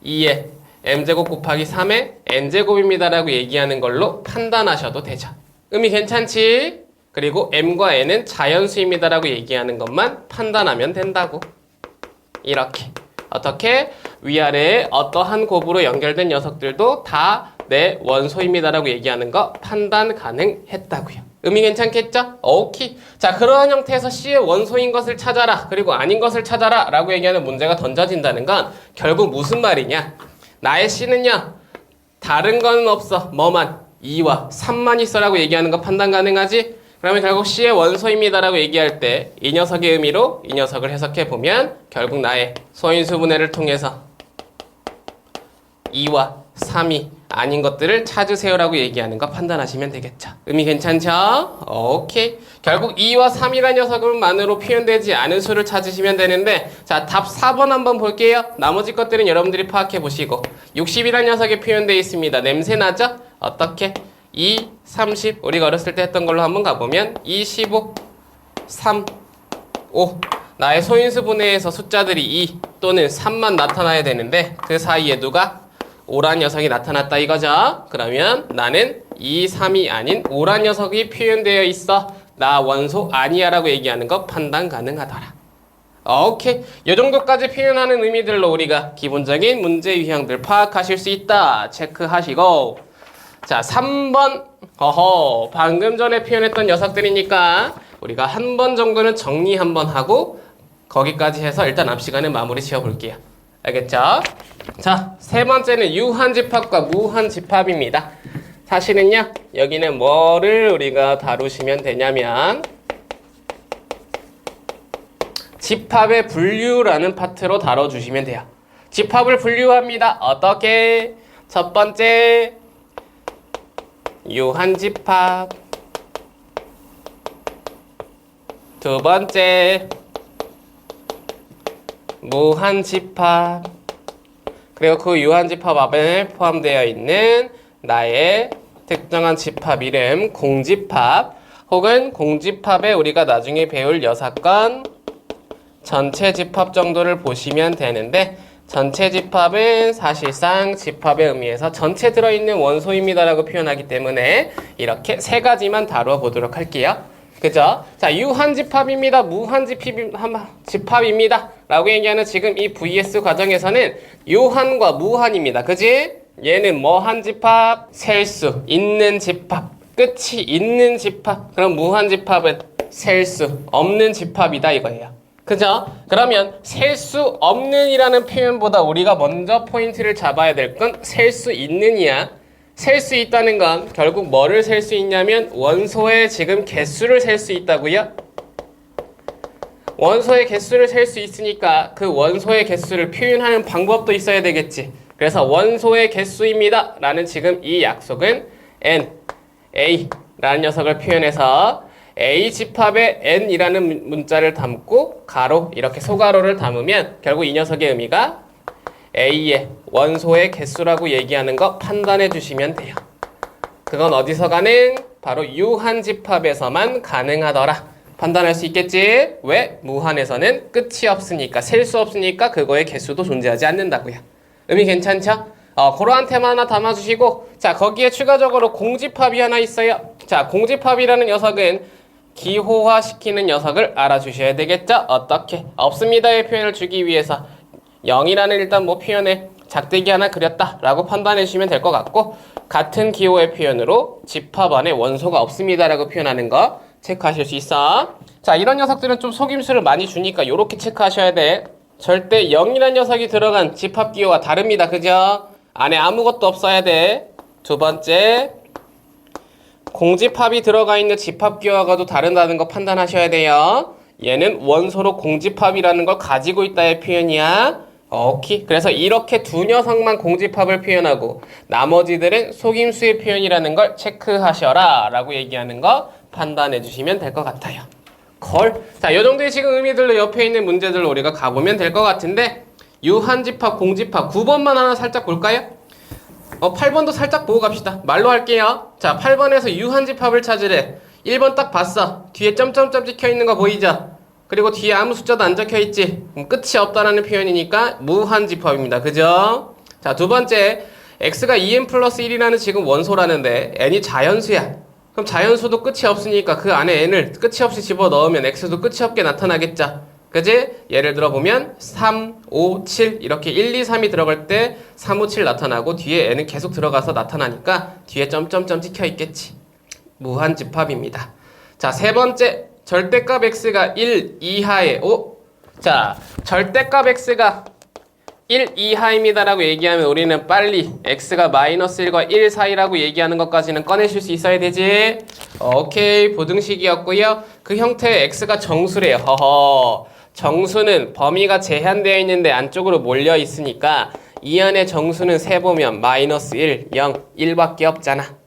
2의 M제곱 곱하기 3의 N제곱입니다 라고 얘기하는 걸로 판단하셔도 되죠. 의미 괜찮지? 그리고 M과 N은 자연수입니다 라고 얘기하는 것만 판단하면 된다고. 이렇게. 어떻게? 위아래에 어떠한 곱으로 연결된 녀석들도 다 내 원소입니다 라고 얘기하는 거 판단 가능했다고요. 의미 괜찮겠죠? 오케이. 자, 그러한 형태에서 C의 원소인 것을 찾아라. 그리고 아닌 것을 찾아라 라고 얘기하는 문제가 던져진다는 건 결국 무슨 말이냐? 나의 C는요. 다른 거는 없어. 뭐만? 2와 3만 있어라고 얘기하는 거 판단 가능하지? 그러면 결국 C의 원소입니다라고 얘기할 때 이 녀석의 의미로 이 녀석을 해석해보면 결국 나의 소인수분해를 통해서 2와 3이 아닌 것들을 찾으세요라고 얘기하는 거 판단하시면 되겠죠. 의미 괜찮죠? 오케이. 결국 2와 3이라는 녀석만으로 표현되지 않은 수를 찾으시면 되는데 자, 답 4번 한번 볼게요. 나머지 것들은 여러분들이 파악해 보시고 60이라는 녀석이 표현되어 있습니다. 냄새 나죠? 어떻게? 2, 30 우리가 어렸을 때 했던 걸로 한번 가보면 2, 15, 3, 5 나의 소인수 분해에서 숫자들이 2 또는 3만 나타나야 되는데 그 사이에 누가? 5란 녀석이 나타났다 이거죠? 그러면 나는 2, 3이 아닌 5란 녀석이 표현되어 있어. 나 원소 아니야 라고 얘기하는 거 판단 가능하더라. 오케이. 이 정도까지 표현하는 의미들로 우리가 기본적인 문제 유형들 파악하실 수 있다. 체크하시고 자, 3번 방금 전에 표현했던 녀석들이니까 우리가 한 번 정도는 정리 한번 하고 거기까지 해서 일단 앞 시간에 마무리 지어볼게요. 알겠죠? 자, 세 번째는 유한집합과 무한집합입니다. 사실은요, 여기는 뭐를 우리가 다루시면 되냐면 집합의 분류라는 파트로 다뤄주시면 돼요. 집합을 분류합니다. 어떻게? 첫 번째, 유한집합. 두 번째, 무한집합. 그리고 그 유한집합 앞에 포함되어 있는 나의 특정한 집합 이름 공집합 혹은 공집합에 우리가 나중에 배울 여사건 전체 집합 정도를 보시면 되는데 전체 집합은 사실상 집합의 의미에서 전체 들어있는 원소입니다 라고 표현하기 때문에 이렇게 세 가지만 다루어 보도록 할게요. 그죠? 자, 유한집합입니다. 무한집합입니다. 라고 얘기하는 지금 이 VS 과정에서는 유한과 무한입니다. 그지? 얘는 뭐한 집합? 셀 수 있는 집합. 끝이 있는 집합. 그럼 무한집합은 셀 수 없는 집합이다 이거예요. 그죠? 그러면 셀 수 없는 이라는 표현보다 우리가 먼저 포인트를 잡아야 될 건 셀 수 있는이야. 셀 수 있다는 건 결국 뭐를 셀 수 있냐면 원소의 지금 개수를 셀 수 있다고요? 원소의 개수를 셀 수 있으니까 그 원소의 개수를 표현하는 방법도 있어야 되겠지. 그래서 원소의 개수입니다 라는 지금 이 약속은 N, A라는 녀석을 표현해서 A집합에 N이라는 문자를 담고 가로 이렇게 소가로를 담으면 결국 이 녀석의 의미가 A의 원소의 개수라고 얘기하는 거 판단해 주시면 돼요. 그건 어디서 가능? 바로 유한집합에서만 가능하더라. 판단할 수 있겠지? 왜? 무한에서는 끝이 없으니까 셀 수 없으니까 그거의 개수도 존재하지 않는다고요. 의미 괜찮죠? 그러한 테마 하나 담아주시고 자 거기에 추가적으로 공집합이 하나 있어요. 자 공집합이라는 녀석은 기호화시키는 녀석을 알아주셔야 되겠죠? 어떻게? 없습니다의 표현을 주기 위해서 0이라는 일단 뭐 표현에 작대기 하나 그렸다 라고 판단해 주시면 될 것 같고 같은 기호의 표현으로 집합 안에 원소가 없습니다 라고 표현하는 거 체크하실 수 있어. 자 이런 녀석들은 좀 속임수를 많이 주니까 요렇게 체크하셔야 돼. 절대 0이라는 녀석이 들어간 집합 기호와 다릅니다. 그죠? 안에 아무것도 없어야 돼. 두 번째, 공집합이 들어가 있는 집합기호하고도 다르다는 거 판단하셔야 돼요. 얘는 원소로 공집합이라는 걸 가지고 있다의 표현이야. 오케이. 그래서 이렇게 두 녀석만 공집합을 표현하고 나머지들은 속임수의 표현이라는 걸 체크하셔라 라고 얘기하는 거 판단해 주시면 될 것 같아요. 걸. 자, 요 정도의 지금 의미들로 옆에 있는 문제들로 우리가 가보면 될 것 같은데, 유한집합, 공집합 9번만 하나 살짝 볼까요? 8번도 살짝 보고 갑시다. 말로 할게요. 자, 8번에서 유한집합을 찾으래. 1번 딱 봤어. 뒤에 점점점 찍혀있는 거 보이죠? 그리고 뒤에 아무 숫자도 안 적혀있지? 그럼 끝이 없다라는 표현이니까 무한집합입니다. 그죠? 자, 두 번째, x가 2n 플러스 1이라는 지금 원소라는데 n이 자연수야. 그럼 자연수도 끝이 없으니까 그 안에 n을 끝이 없이 집어넣으면 x도 끝이 없게 나타나겠죠? 그지? 예를 들어 보면 3, 5, 7 이렇게 1, 2, 3이 들어갈 때 3, 5, 7 나타나고 뒤에 n은 계속 들어가서 나타나니까 뒤에 점점점 찍혀 있겠지. 무한집합입니다. 자, 세 번째, 절대값 x가 1 이하의 자, 절대값 x가 1 이하입니다 라고 얘기하면 우리는 빨리 x가 마이너스 1과 1 사이라고 얘기하는 것까지는 꺼내실 수 있어야 되지. 오케이, 보등식이었고요. 그 형태의 x가 정수래요. 허허. 정수는 범위가 제한되어 있는데 안쪽으로 몰려 있으니까 이 안에 정수는 세보면 마이너스 1, 0, 1밖에 없잖아.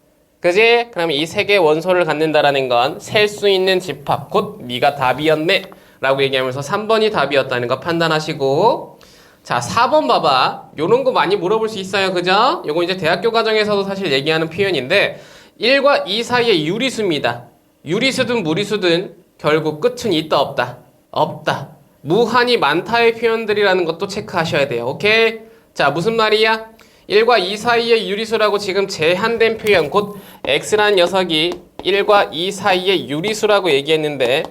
그지? 그럼 이 세 개의 원소를 갖는다라는 건 셀 수 있는 집합, 곧 네가 답이었네 라고 얘기하면서 3번이 답이었다는 거 판단하시고, 자, 4번 봐봐. 요런 거 많이 물어볼 수 있어요. 그죠? 요거 이제 대학교 과정에서도 사실 얘기하는 표현인데 1과 2 사이의 유리수입니다. 유리수든 무리수든 결국 끝은 있다 없다? 없다. 무한히 많다의 표현들이라는 것도 체크하셔야 돼요. 오케이? 자, 무슨 말이야? 1과 2 사이의 유리수라고 지금 제한된 표현, 곧 x라는 녀석이 1과 2 사이의 유리수라고 얘기했는데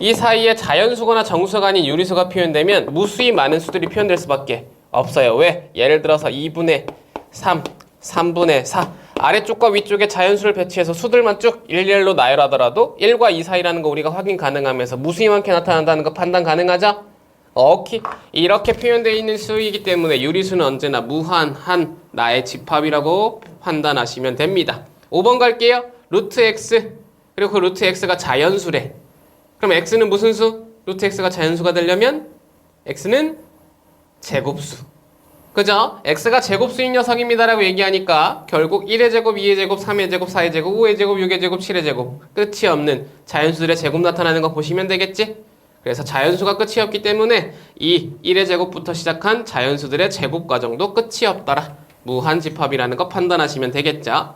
이 사이에 자연수거나 정수가 아닌 유리수가 표현되면 무수히 많은 수들이 표현될 수밖에 없어요. 왜? 예를 들어서 2분의 3, 3분의 4 아래쪽과 위쪽에 자연수를 배치해서 수들만 쭉 일렬로 나열하더라도 1과 2 사이라는 거 우리가 확인 가능하면서 무수히 많게 나타난다는 거 판단 가능하죠? 오케이. 이렇게 표현되어 있는 수이기 때문에 유리수는 언제나 무한한 나의 집합이라고 판단하시면 됩니다. 5번 갈게요. 루트 x 그리고 그 루트 x가 자연수래. 그럼 x는 무슨 수? 루트 x가 자연수가 되려면 x는 제곱수. 그죠? x가 제곱수인 녀석입니다라고 얘기하니까 결국 1의 제곱, 2의 제곱, 3의 제곱, 4의 제곱, 5의 제곱, 6의 제곱, 7의 제곱 끝이 없는 자연수들의 제곱 나타나는 거 보시면 되겠지? 그래서 자연수가 끝이 없기 때문에 이 1의 제곱부터 시작한 자연수들의 제곱 과정도 끝이 없더라. 무한집합이라는 거 판단하시면 되겠죠?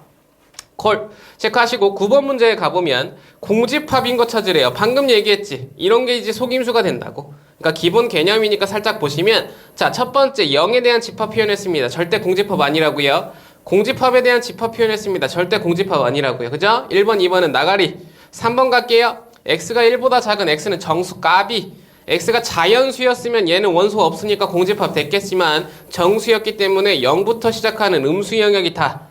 콜. 체크하시고 9번 문제에 가보면 공집합인 거 찾으래요. 방금 얘기했지. 이런 게 이제 속임수가 된다고. 그러니까 기본 개념이니까 살짝 보시면 자, 첫 번째 0에 대한 집합 표현했습니다. 절대 공집합 아니라고요. 공집합에 대한 집합 표현했습니다. 절대 공집합 아니라고요. 그죠? 1번, 2번은 나가리. 3번 갈게요. x가 1보다 작은 x는 정수 까비. x가 자연수였으면 얘는 원소가 없으니까 공집합 됐겠지만 정수였기 때문에 0부터 시작하는 음수 영역이 다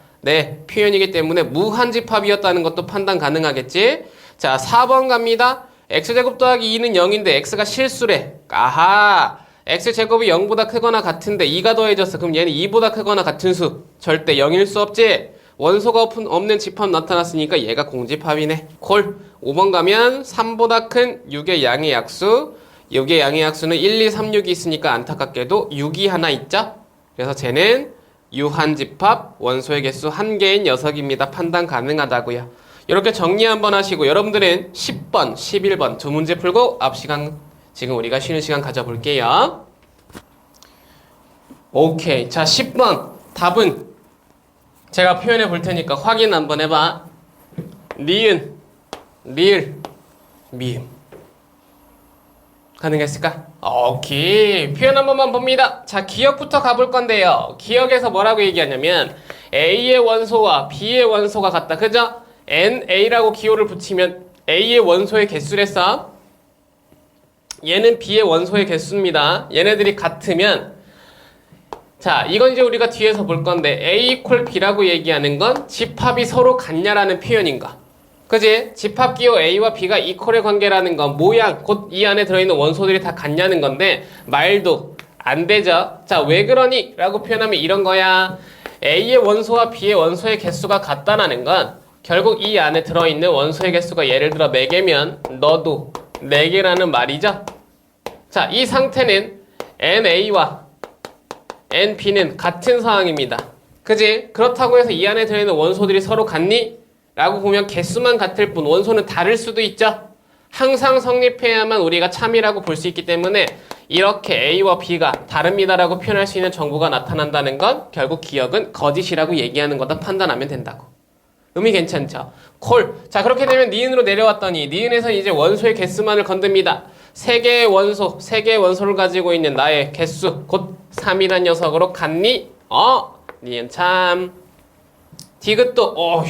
표현이기 때문에 무한집합이었다는 것도 판단 가능하겠지? 자, 4번 갑니다. x제곱 더하기 2는 0인데 x가 실수래. 아하! x제곱이 0보다 크거나 같은데 2가 더해졌어. 그럼 얘는 2보다 크거나 같은 수. 절대 0일 수 없지? 원소가 없는 집합 나타났으니까 얘가 공집합이네. 콜. 5번 가면 3보다 큰 6의 양의 약수. 6의 양의 약수는 1, 2, 3, 6이 있으니까 안타깝게도 6이 하나 있죠? 그래서 쟤는 유한집합 원소의 개수 1개인 녀석입니다. 판단 가능하다고요. 이렇게 정리 한번 하시고 여러분들은 10번, 11번 두 문제 풀고 앞 시간 지금 우리가 쉬는 시간 가져볼게요. 오케이. 자, 10번 답은 제가 표현해 볼 테니까 확인 한번 해봐. 니은, 리을, 미음. 가능했을까? 오케이. 표현 한 번만 봅니다. 자, 기억부터 가볼 건데요. 기억에서 뭐라고 얘기하냐면 A의 원소와 B의 원소가 같다. 그죠? NA라고 기호를 붙이면 A의 원소의 개수랬어. 얘는 B의 원소의 개수입니다. 얘네들이 같으면 자, 이건 이제 우리가 뒤에서 볼 건데 A 이퀄 B라고 얘기하는 건 집합이 서로 같냐라는 표현인가. 그지? 집합 기호 A와 B가 이퀄의 관계라는 건 모양, 곧 이 안에 들어있는 원소들이 다 같냐는 건데 말도 안 되죠. 자, 왜 그러니? 라고 표현하면 이런 거야. A의 원소와 B의 원소의 개수가 같다라는 건 결국 이 안에 들어있는 원소의 개수가 예를 들어 4개면 너도 4개라는 말이죠. 자, 이 상태는 NA와 NB는 같은 상황입니다. 그지? 그렇다고 해서 이 안에 들어있는 원소들이 서로 같니? 라고 보면 개수만 같을 뿐 원소는 다를 수도 있죠. 항상 성립해야만 우리가 참이라고 볼 수 있기 때문에 이렇게 A와 B가 다릅니다라고 표현할 수 있는 정보가 나타난다는 건 결국 기억은 거짓이라고 얘기하는 거다 판단하면 된다고. 의미 괜찮죠? 콜. 자, 그렇게 되면 니은으로 내려왔더니 니은에서 이제 원소의 개수만을 건듭니다. 3개의 원소를 가지고 있는 나의 개수 곧 3이란 녀석으로 같니? 니은 참. 디귿도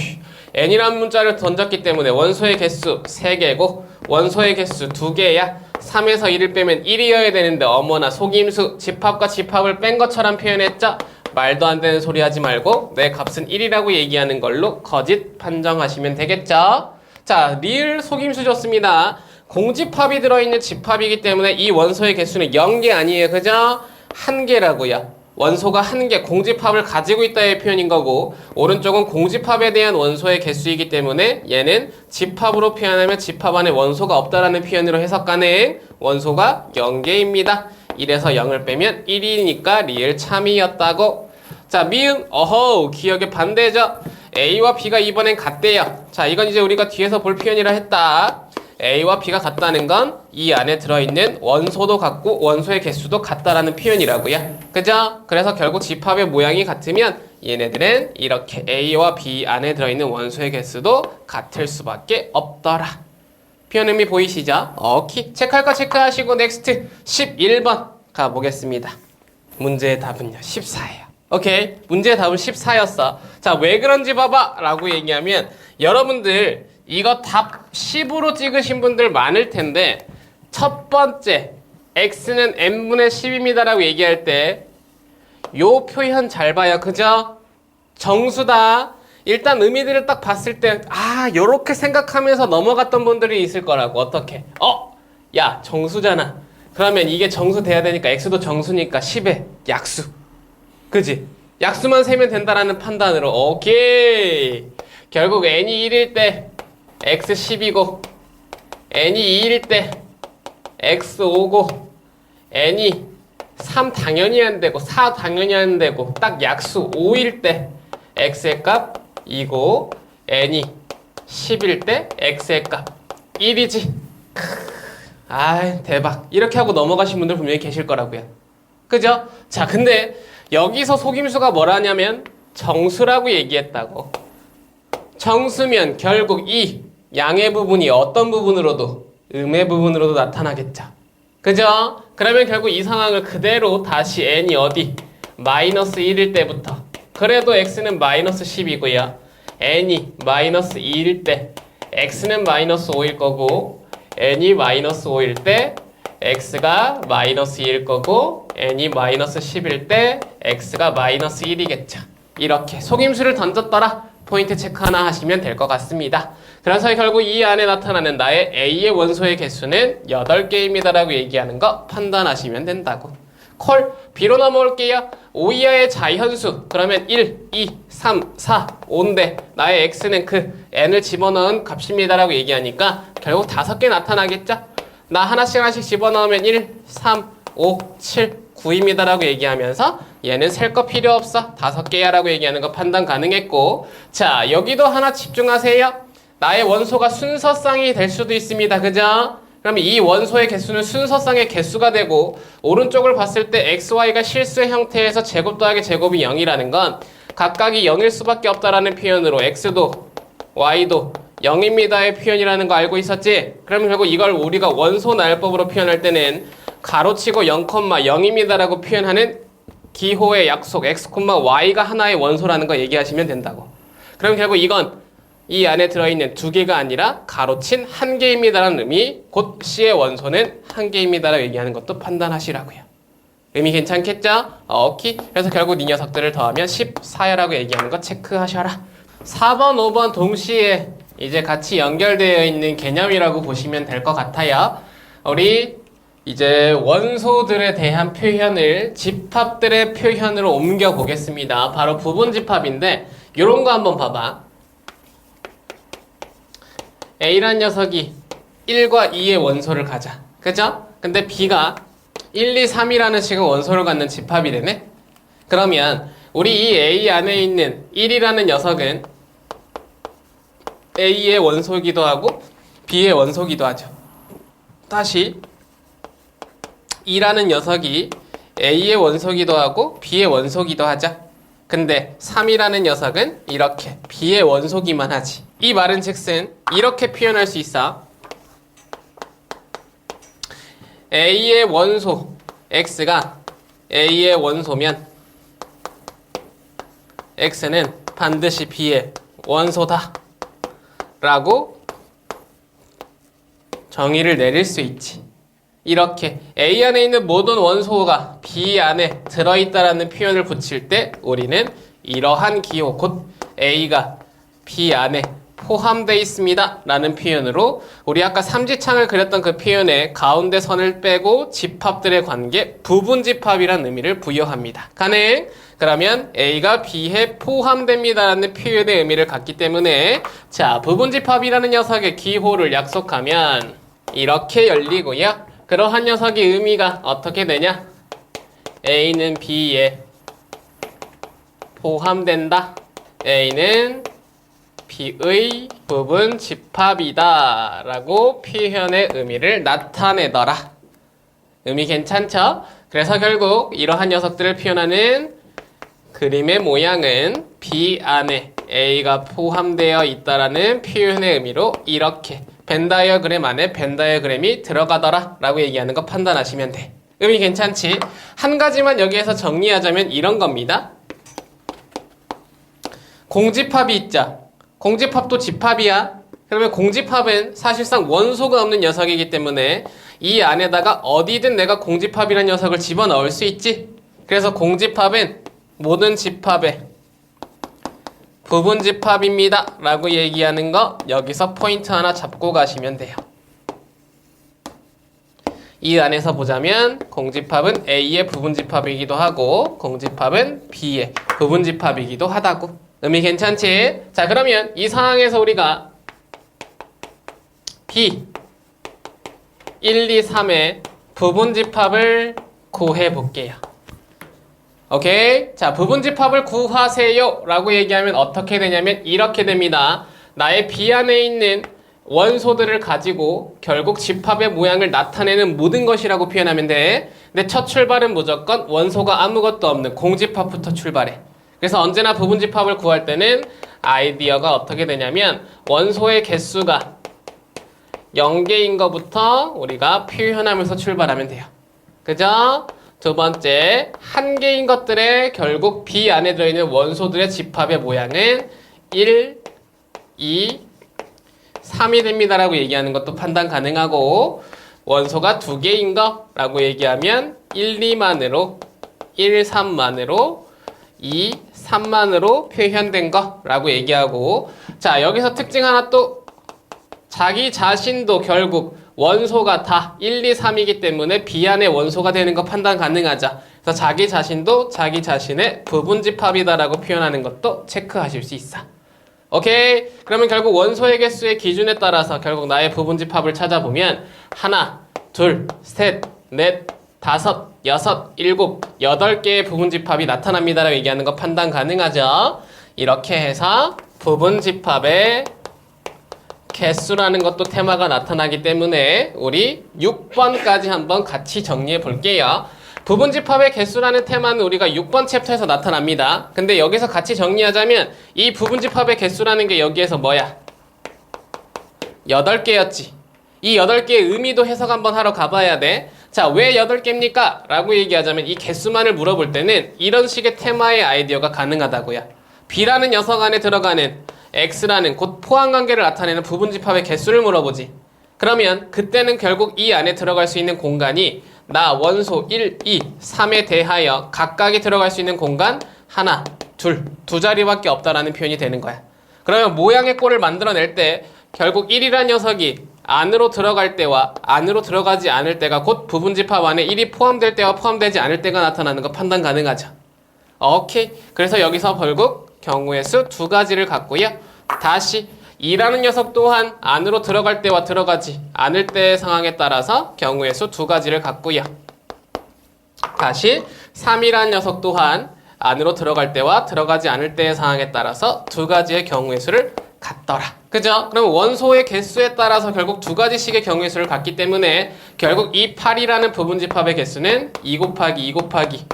n이란 문자를 던졌기 때문에 원소의 개수 3개고 원소의 개수 2개야. 3에서 1을 빼면 1이어야 되는데 어머나 속임수 집합과 집합을 뺀 것처럼 표현했죠? 말도 안 되는 소리 하지 말고 내 값은 1이라고 얘기하는 걸로 거짓 판정하시면 되겠죠? 자, 리을 속임수 좋습니다. 공집합이 들어있는 집합이기 때문에 이 원소의 개수는 0개 아니에요. 그죠? 1개라고요. 원소가 1개, 공집합을 가지고 있다의 표현인 거고 오른쪽은 공집합에 대한 원소의 개수이기 때문에 얘는 집합으로 표현하면 집합 안에 원소가 없다라는 표현으로 해석 가능. 원소가 0개입니다. 1에서 0을 빼면 1이니까 리을 참이었다고. 자, 미음, 기억의 반대죠. A와 B가 이번엔 같대요. 자, 이건 이제 우리가 뒤에서 볼 표현이라 했다. A와 B가 같다는 건 이 안에 들어있는 원소도 같고 원소의 개수도 같다라는 표현이라고요. 그죠? 그래서 결국 집합의 모양이 같으면 얘네들은 이렇게 A와 B 안에 들어있는 원소의 개수도 같을 수밖에 없더라. 표현 의미 보이시죠? 오케이. 체크할 거 체크하시고 넥스트 11번 가보겠습니다. 문제의 답은요 14예요. 오케이. 문제의 답은 14였어. 자, 왜 그런지 봐봐 라고 얘기하면 여러분들 이거 답 10으로 찍으신 분들 많을 텐데 첫 번째 x는 n분의 10입니다 라고 얘기할 때 요 표현 잘 봐요. 그죠? 정수다. 일단 의미들을 딱 봤을 때 요렇게 생각하면서 넘어갔던 분들이 있을 거라고. 어떻게? 야 정수잖아. 그러면 이게 정수 돼야 되니까 x도 정수니까 10의 약수. 그지? 약수만 세면 된다라는 판단으로 오케이. 결국 n이 1일 때 x 10이고 n이 2일 때 x 5고 n이 3 당연히 안 되고 4 당연히 안 되고 딱 약수 5일 때 x의 값 2고 n이 10일 때 x의 값 1이지. 대박. 이렇게 하고 넘어가신 분들 분명히 계실 거라고요. 그죠? 자, 근데 여기서 속임수가 뭐라냐면 정수라고 얘기했다고. 정수면 결국 이 양의 부분이 어떤 부분으로도 음의 부분으로도 나타나겠죠. 그죠? 그러면 결국 이 상황을 그대로 다시 n이 어디? 마이너스 1일 때부터. 그래도 x는 마이너스 10이고요. n이 마이너스 2일 때 x는 마이너스 5일 거고 n이 마이너스 5일 때 x가 마이너스 2일 거고 n이 마이너스 10일 때 x가 마이너스 1이겠죠. 이렇게 속임수를 던졌더라. 포인트 체크 하나 하시면 될 것 같습니다. 그래서 결국 이 안에 나타나는 나의 A의 원소의 개수는 8개입니다 라고 얘기하는 거 판단하시면 된다고. 콜. B로 넘어올게요. 5 이하의 자연수. 그러면 1, 2, 3, 4, 5인데 나의 X는 그 N을 집어넣은 값입니다 라고 얘기하니까 결국 5개 나타나겠죠? 나 하나씩 집어넣으면 1, 3, 5, 7, 9입니다 라고 얘기하면서 얘는 셀 거 필요 없어. 5개야 라고 얘기하는 거 판단 가능했고, 자, 여기도 하나 집중하세요. 나의 원소가 순서쌍이 될 수도 있습니다. 그죠? 그러면 이 원소의 개수는 순서쌍의 개수가 되고 오른쪽을 봤을 때 xy가 실수의 형태에서 제곱 더하기 제곱이 0이라는 건 각각이 0일 수밖에 없다라는 표현으로 x도 y도 0입니다의 표현이라는 거 알고 있었지? 그러면 결국 이걸 우리가 원소 나열법으로 표현할 때는 가로치고 0,0입니다 라고 표현하는 기호의 약속 x, y가 하나의 원소라는 거 얘기하시면 된다고. 그럼 결국 이건 이 안에 들어있는 2개가 아니라 가로친 1개입니다라는 의미, 곧 C의 원소는 1개입니다라고 얘기하는 것도 판단하시라고요. 의미 괜찮겠죠? 오케이. 그래서 결국 이 녀석들을 더하면 14야라고 얘기하는 거 체크하셔라. 4번, 5번 동시에 이제 같이 연결되어 있는 개념이라고 보시면 될 것 같아요. 우리 이제 원소들에 대한 표현을 집합들의 표현으로 옮겨 보겠습니다. 바로 부분집합인데 이런 거 한번 봐봐. A란 녀석이 1과 2의 원소를 가자. 그죠? 근데 B가 1, 2, 3이라는 식의 원소를 갖는 집합이 되네? 그러면 우리 이 A 안에 있는 1이라는 녀석은 A의 원소이기도 하고 B의 원소이기도 하죠. 다시 2라는 녀석이 A의 원소이기도 하고 B의 원소이기도 하자. 근데 3이라는 녀석은 이렇게 B의 원소기만 하지. 이 말은 즉슨 이렇게 표현할 수 있어. A의 원소 X가 A의 원소면 X는 반드시 B의 원소다 라고 정의를 내릴 수 있지. 이렇게 A 안에 있는 모든 원소가 B 안에 들어있다라는 표현을 붙일 때 우리는 이러한 기호, 곧 A가 B 안에 포함되어 있습니다 라는 표현으로 우리 아까 삼지창을 그렸던 그 표현에 가운데 선을 빼고 집합들의 관계, 부분집합이라는 의미를 부여합니다. 가능? 그러면 A가 B에 포함됩니다 라는 표현의 의미를 갖기 때문에 자, 부분집합이라는 녀석의 기호를 약속하면 이렇게 열리고요. 그러한 녀석의 의미가 어떻게 되냐? A는 B에 포함된다. A는 B의 부분 집합이다 라고 표현의 의미를 나타내더라. 의미 괜찮죠? 그래서 결국 이러한 녀석들을 표현하는 그림의 모양은 B 안에 A가 포함되어 있다라는 표현의 의미로 이렇게 벤 다이어그램 안에 벤 다이어그램이 들어가더라 라고 얘기하는 거 판단하시면 돼. 의미 괜찮지? 한 가지만 여기에서 정리하자면 이런 겁니다. 공집합이 있죠. 공집합도 집합이야. 그러면 공집합은 사실상 원소가 없는 녀석이기 때문에 이 안에다가 어디든 내가 공집합이라는 녀석을 집어넣을 수 있지. 그래서 공집합은 모든 집합의 부분집합입니다 라고 얘기하는 거 여기서 포인트 하나 잡고 가시면 돼요. 이 안에서 보자면 공집합은 A의 부분집합이기도 하고 공집합은 B의 부분집합이기도 하다고. 의미 괜찮지? 자, 그러면 이 상황에서 우리가 B 1, 2, 3의 부분집합을 구해 볼게요. 오케이? 자, 부분집합을 구하세요 라고 얘기하면 어떻게 되냐면 이렇게 됩니다. 나의 B 안에 있는 원소들을 가지고 결국 집합의 모양을 나타내는 모든 것이라고 표현하면 돼. 근데 첫 출발은 무조건 원소가 아무것도 없는 공집합부터 출발해. 그래서 언제나 부분집합을 구할 때는 아이디어가 어떻게 되냐면 원소의 개수가 0개인 것부터 우리가 표현하면서 출발하면 돼요. 그죠? 두 번째, 1개인 것들의 결국 B 안에 들어있는 원소들의 집합의 모양은 1, 2, 3이 됩니다라고 얘기하는 것도 판단 가능하고 원소가 2개인 거라고 얘기하면 1, 2만으로 1, 3만으로 2, 3만으로 표현된 거라고 얘기하고 자, 여기서 특징 하나 또 자기 자신도 결국 원소가 다 1, 2, 3이기 때문에 B 안에 원소가 되는 거 판단 가능하죠. 그래서 자기 자신도 자기 자신의 부분집합이다라고 표현하는 것도 체크하실 수 있어. 오케이? 그러면 결국 원소의 개수의 기준에 따라서 결국 나의 부분집합을 찾아보면 하나, 둘, 셋, 넷, 다섯, 여섯, 일곱, 8개의 부분집합이 나타납니다라고 얘기하는 거 판단 가능하죠. 이렇게 해서 부분집합의 개수라는 것도 테마가 나타나기 때문에 우리 6번까지 한번 같이 정리해 볼게요. 부분집합의 개수라는 테마는 우리가 6번 챕터에서 나타납니다. 근데 여기서 같이 정리하자면 이 부분집합의 개수라는 게 여기에서 뭐야? 8개였지. 이 8개의 의미도 해석 한번 하러 가봐야 돼. 자, 왜 8개입니까? 라고 얘기하자면 이 개수만을 물어볼 때는 이런 식의 테마의 아이디어가 가능하다고요. B라는 녀석 안에 들어가는 X라는 곧 포함관계를 나타내는 부분집합의 개수를 물어보지. 그러면 그때는 결국 이 안에 들어갈 수 있는 공간이 나 원소 1, 2, 3에 대하여 각각이 들어갈 수 있는 공간 하나, 둘, 두 자리밖에 없다라는 표현이 되는 거야. 그러면 모양의 꼴을 만들어낼 때 결국 1이라는 녀석이 안으로 들어갈 때와 안으로 들어가지 않을 때가 곧 부분집합 안에 1이 포함될 때와 포함되지 않을 때가 나타나는 거 판단 가능하죠. 오케이. 그래서 여기서 결국 경우의 수 두 가지를 갖고요. 다시 2라는 녀석 또한 안으로 들어갈 때와 들어가지 않을 때의 상황에 따라서 경우의 수 두 가지를 갖고요. 다시 3이라는 녀석 또한 안으로 들어갈 때와 들어가지 않을 때의 상황에 따라서 두 가지의 경우의 수를 갖더라. 그죠? 그럼 원소의 개수에 따라서 결국 두 가지씩의 경우의 수를 갖기 때문에 결국 이 8이라는 부분집합의 개수는 2 곱하기 2 곱하기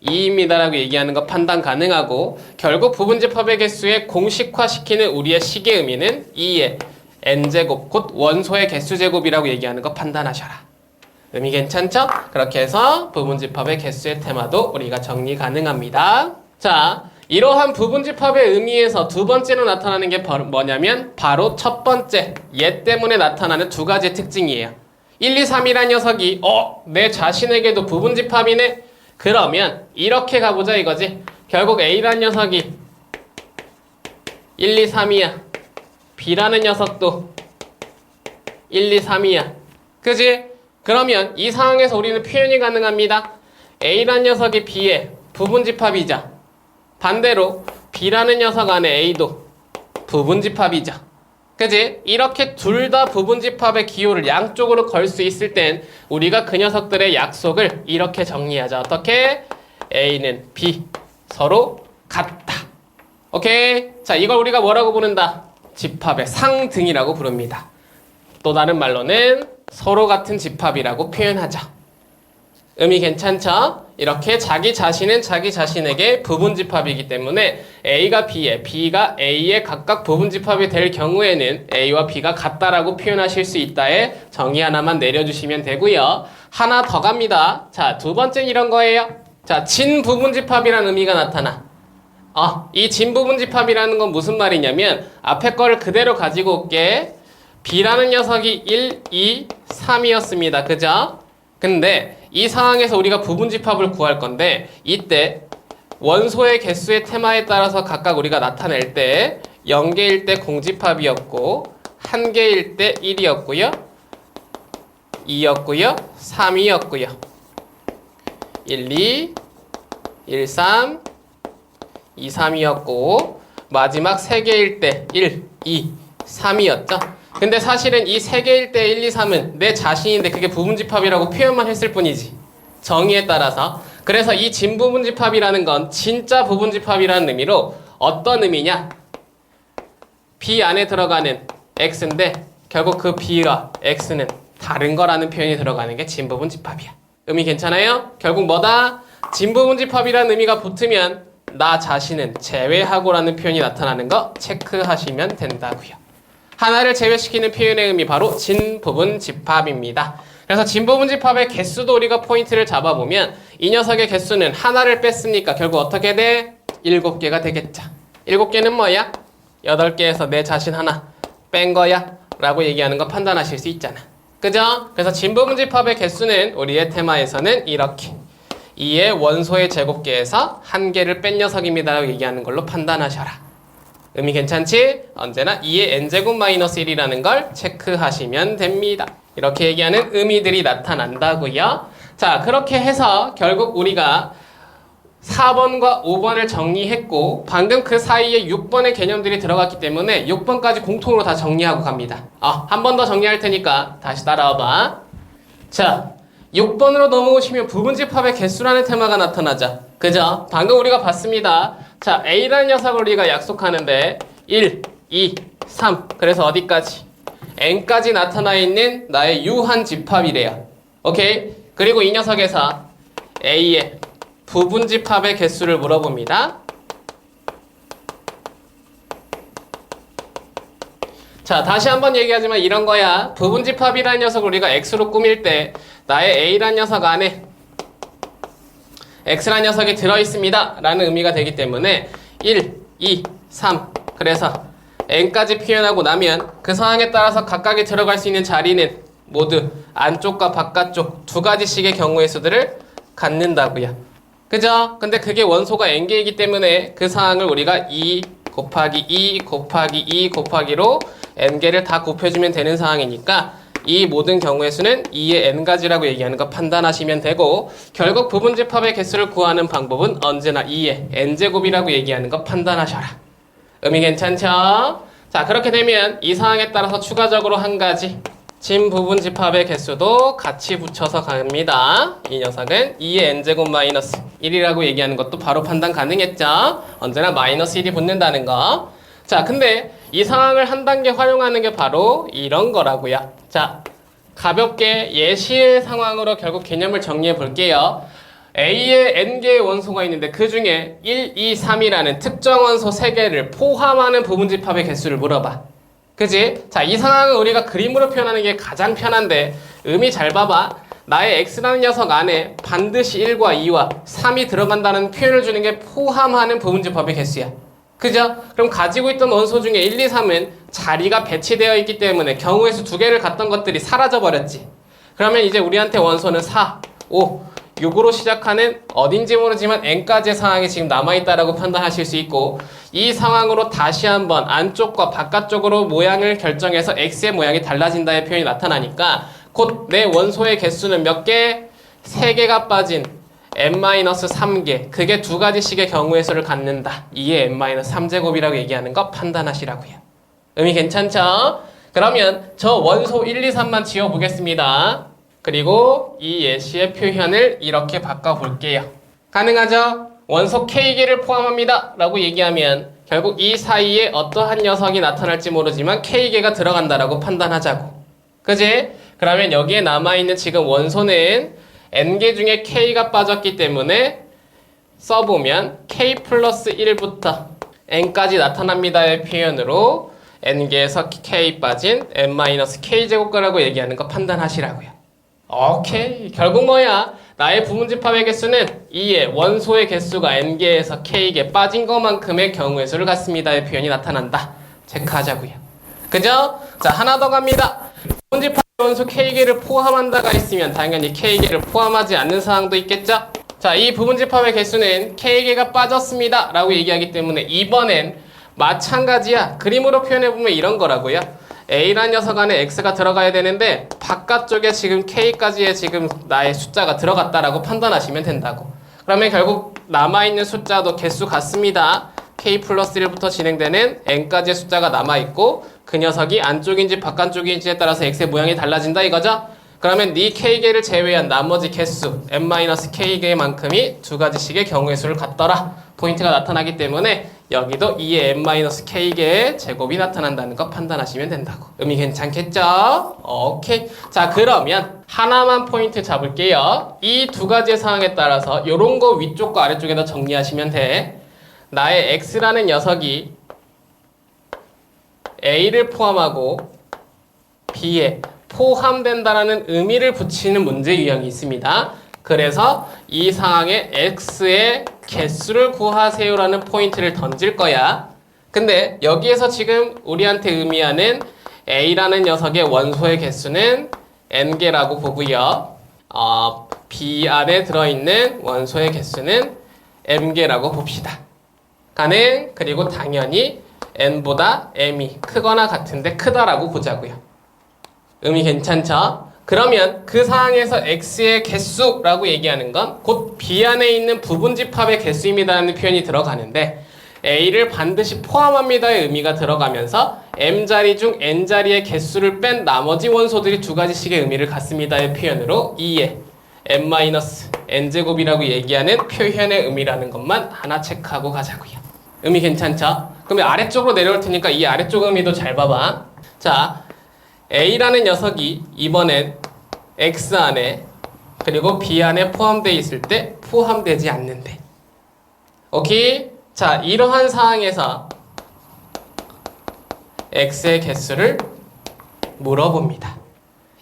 2입니다라고 얘기하는 거 판단 가능하고 결국 부분집합의 개수에 공식화시키는 우리의 식의 의미는 2의 n제곱 곧 원소의 개수제곱이라고 얘기하는 거 판단하셔라. 의미 괜찮죠? 그렇게 해서 부분집합의 개수의 테마도 우리가 정리 가능합니다. 자, 이러한 부분집합의 의미에서 두 번째로 나타나는 게 뭐냐면 바로 첫 번째 얘 때문에 나타나는 두 가지 특징이에요. 1, 2, 3이란 녀석이 내 자신에게도 부분집합이네? 그러면 이렇게 가보자 이거지. 결국 A란 녀석이 1, 2, 3이야. B라는 녀석도 1, 2, 3이야. 그지? 그러면 이 상황에서 우리는 표현이 가능합니다. A란 녀석이 B의 부분집합이자 반대로 B라는 녀석 안에 A도 부분집합이죠. 그지? 이렇게 둘 다 부분집합의 기호를 양쪽으로 걸 수 있을 땐 우리가 그 녀석들의 약속을 이렇게 정리하자. 어떻게? A는 B 서로 같다. 오케이? 자, 이걸 우리가 뭐라고 부른다? 집합의 상등이라고 부릅니다. 또 다른 말로는 서로 같은 집합이라고 표현하죠. 의미 괜찮죠? 이렇게 자기 자신은 자기 자신에게 부분집합이기 때문에 A가 B에, B가 A에 각각 부분집합이 될 경우에는 A와 B가 같다라고 표현하실 수 있다에 정의 하나만 내려주시면 되고요. 하나 더 갑니다. 자, 두 번째는 이런 거예요. 자, 진부분집합이라는 의미가 나타나. 이 진부분집합이라는 건 무슨 말이냐면 앞에 거를 그대로 가지고 올게. B라는 녀석이 1, 2, 3이었습니다. 그죠? 근데 이 상황에서 우리가 부분집합을 구할 건데 이때 원소의 개수의 테마에 따라서 각각 우리가 나타낼 때 0개일 때 공집합이었고 1개일 때 1이었고요. 2였고요. 3이었고요. 1, 2, 1, 3, 2, 3이었고 마지막 3개일 때 1, 2, 3이었죠. 근데 사실은 이 3개일 때 1, 2, 3은 내 자신인데 그게 부분집합이라고 표현만 했을 뿐이지. 정의에 따라서. 그래서 이 진부분집합이라는 건 진짜 부분집합이라는 의미로 어떤 의미냐? B 안에 들어가는 X인데 결국 그 B와 X는 다른 거라는 표현이 들어가는 게 진부분집합이야. 의미 괜찮아요? 결국 뭐다? 진부분집합이라는 의미가 붙으면 나 자신은 제외하고라는 표현이 나타나는 거 체크하시면 된다고요. 하나를 제외시키는 표현의 의미 바로 진부분집합입니다. 그래서 진부분집합의 개수도 우리가 포인트를 잡아보면 이 녀석의 개수는 하나를 뺐으니까 결국 어떻게 돼? 7개가 되겠죠. 7개는 뭐야? 8개에서 내 자신 하나 뺀 거야 라고 얘기하는 거 판단하실 수 있잖아. 그죠? 그래서 진부분집합의 개수는 우리의 테마에서는 이렇게 2의 원소의 제곱계에서 1개를 뺀 녀석입니다 라고 얘기하는 걸로 판단하셔라. 의미 괜찮지? 언제나 2의 n제곱 마이너스 1이라는 걸 체크하시면 됩니다. 이렇게 얘기하는 의미들이 나타난다고요. 자, 그렇게 해서 결국 우리가 4번과 5번을 정리했고 방금 그 사이에 6번의 개념들이 들어갔기 때문에 6번까지 공통으로 다 정리하고 갑니다. 한 번 더 정리할 테니까 다시 따라와봐. 자, 6번으로 넘어오시면 부분집합의 개수라는 테마가 나타나죠. 그죠? 방금 우리가 봤습니다. 자, A라는 녀석을 우리가 약속하는데 1, 2, 3 그래서 어디까지? N까지 나타나 있는 나의 유한 집합이래요. 오케이? 그리고 이 녀석에서 A의 부분집합의 개수를 물어봅니다. 자, 다시 한번 얘기하지만 이런 거야. 부분집합이라는 녀석을 우리가 X로 꾸밀 때 나의 A라는 녀석 안에 X라는 녀석이 들어있습니다 라는 의미가 되기 때문에 1, 2, 3 그래서 N까지 표현하고 나면 그 상황에 따라서 각각이 들어갈 수 있는 자리는 모두 안쪽과 바깥쪽 두 가지씩의 경우의 수들을 갖는다고요. 그죠? 근데 그게 원소가 N개이기 때문에 그 상황을 우리가 2 곱하기 2 곱하기 2 곱하기로 N개를 다 곱해주면 되는 상황이니까 이 모든 경우의 수는 2의 n가지라고 얘기하는 거 판단하시면 되고 결국 부분집합의 개수를 구하는 방법은 언제나 2의 n제곱이라고 얘기하는 거 판단하셔라. 의미 괜찮죠? 자, 그렇게 되면 이 상황에 따라서 추가적으로 한 가지 진부분집합의 개수도 같이 붙여서 갑니다. 이 녀석은 2의 n제곱 마이너스 1이라고 얘기하는 것도 바로 판단 가능했죠? 언제나 마이너스 1이 붙는다는 거. 자, 근데 이 상황을 한 단계 활용하는 게 바로 이런 거라고요. 자, 가볍게 예시의 상황으로 결국 개념을 정리해 볼게요. A에 n개의 원소가 있는데 그 중에 1, 2, 3이라는 특정 원소 3개를 포함하는 부분집합의 개수를 물어봐. 그지? 자, 이 상황은 우리가 그림으로 표현하는 게 가장 편한데 의미 잘 봐봐. 나의 x라는 녀석 안에 반드시 1과 2와 3이 들어간다는 표현을 주는 게 포함하는 부분집합의 개수야. 그죠? 그럼 가지고 있던 원소 중에 1, 2, 3은 자리가 배치되어 있기 때문에 경우의 수 2개를 갖던 것들이 사라져 버렸지. 그러면 이제 우리한테 원소는 4, 5, 6으로 시작하는 어딘지 모르지만 n까지의 상황이 지금 남아있다라고 판단하실 수 있고 이 상황으로 다시 한번 안쪽과 바깥쪽으로 모양을 결정해서 x의 모양이 달라진다의 표현이 나타나니까 곧 내 원소의 개수는 몇 개? 3개가 빠진 n-3개 그게 2가지씩의 경우의 수를 갖는다. 2의 n-3제곱이라고 얘기하는 거 판단하시라고요. 의미 괜찮죠? 그러면 저 원소 1, 2, 3만 지워보겠습니다. 그리고 이 예시의 표현을 이렇게 바꿔볼게요. 가능하죠? 원소 K개를 포함합니다 라고 얘기하면 결국 이 사이에 어떠한 녀석이 나타날지 모르지만 K개가 들어간다라고 판단하자고. 그지? 그러면 여기에 남아있는 지금 원소는 N개 중에 K가 빠졌기 때문에 써보면 K 플러스 1부터 N까지 나타납니다의 표현으로 N개에서 K 빠진 N-K제곱과라고 얘기하는 거 판단하시라고요. 오케이. 결국 뭐야? 나의 부분집합의 개수는 2의 원소의 개수가 n개에서 k개 빠진 것만큼의 경우의 수를 갖습니다의 표현이 나타난다. 체크하자고요. 그죠? 자, 하나 더 갑니다. 부분집합의 원소 k개를 포함한다가 있으면 당연히 k개를 포함하지 않는 상황도 있겠죠? 자, 이 부분집합의 개수는 k개가 빠졌습니다 라고 얘기하기 때문에 이번엔 마찬가지야. 그림으로 표현해보면 이런 거라고요. A라는 녀석 안에 X가 들어가야 되는데 바깥쪽에 지금 K까지의 지금 나의 숫자가 들어갔다라고 판단하시면 된다고. 그러면 결국 남아있는 숫자도 개수 같습니다. K 플러스 1부터 진행되는 N까지의 숫자가 남아있고 그 녀석이 안쪽인지 바깥쪽인지에 따라서 X의 모양이 달라진다 이거죠? 그러면 이 K개를 제외한 나머지 개수 n-K개만큼이 2가지씩의 경우의 수를 갖더라. 포인트가 나타나기 때문에 여기도 2의 n-K개의 제곱이 나타난다는 거 판단하시면 된다고. 의미 괜찮겠죠? 오케이. 자, 그러면 하나만 포인트 잡을게요. 이 2가지의 상황에 따라서 이런 거 위쪽과 아래쪽에다 정리하시면 돼. 나의 X라는 녀석이 A를 포함하고 B에 포함된다라는 의미를 붙이는 문제 유형이 있습니다. 그래서 이 상황에 X의 개수를 구하세요라는 포인트를 던질 거야. 근데 여기에서 지금 우리한테 의미하는 A라는 녀석의 원소의 개수는 n개라고 보고요. B 안에 들어있는 원소의 개수는 m개라고 봅시다. 가능? 그리고 당연히 n보다 m이 크거나 같은데 크다라고 보자고요. 의미 괜찮죠? 그러면 그 상황에서 x의 개수라고 얘기하는 건 곧 b 안에 있는 부분집합의 개수입니다라는 표현이 들어가는데 a를 반드시 포함합니다의 의미가 들어가면서 m자리 중 n자리의 개수를 뺀 나머지 원소들이 2가지씩의 의미를 갖습니다의 표현으로 2의 n-n제곱이라고 얘기하는 표현의 의미라는 것만 하나 체크하고 가자고요. 의미 괜찮죠? 그러면 아래쪽으로 내려올 테니까 이 아래쪽 의미도 잘 봐봐. 자, A라는 녀석이 이번엔 X 안에 그리고 B 안에 포함되어 있을 때 포함되지 않는데. 오케이? 자, 이러한 상황에서 X의 개수를 물어봅니다.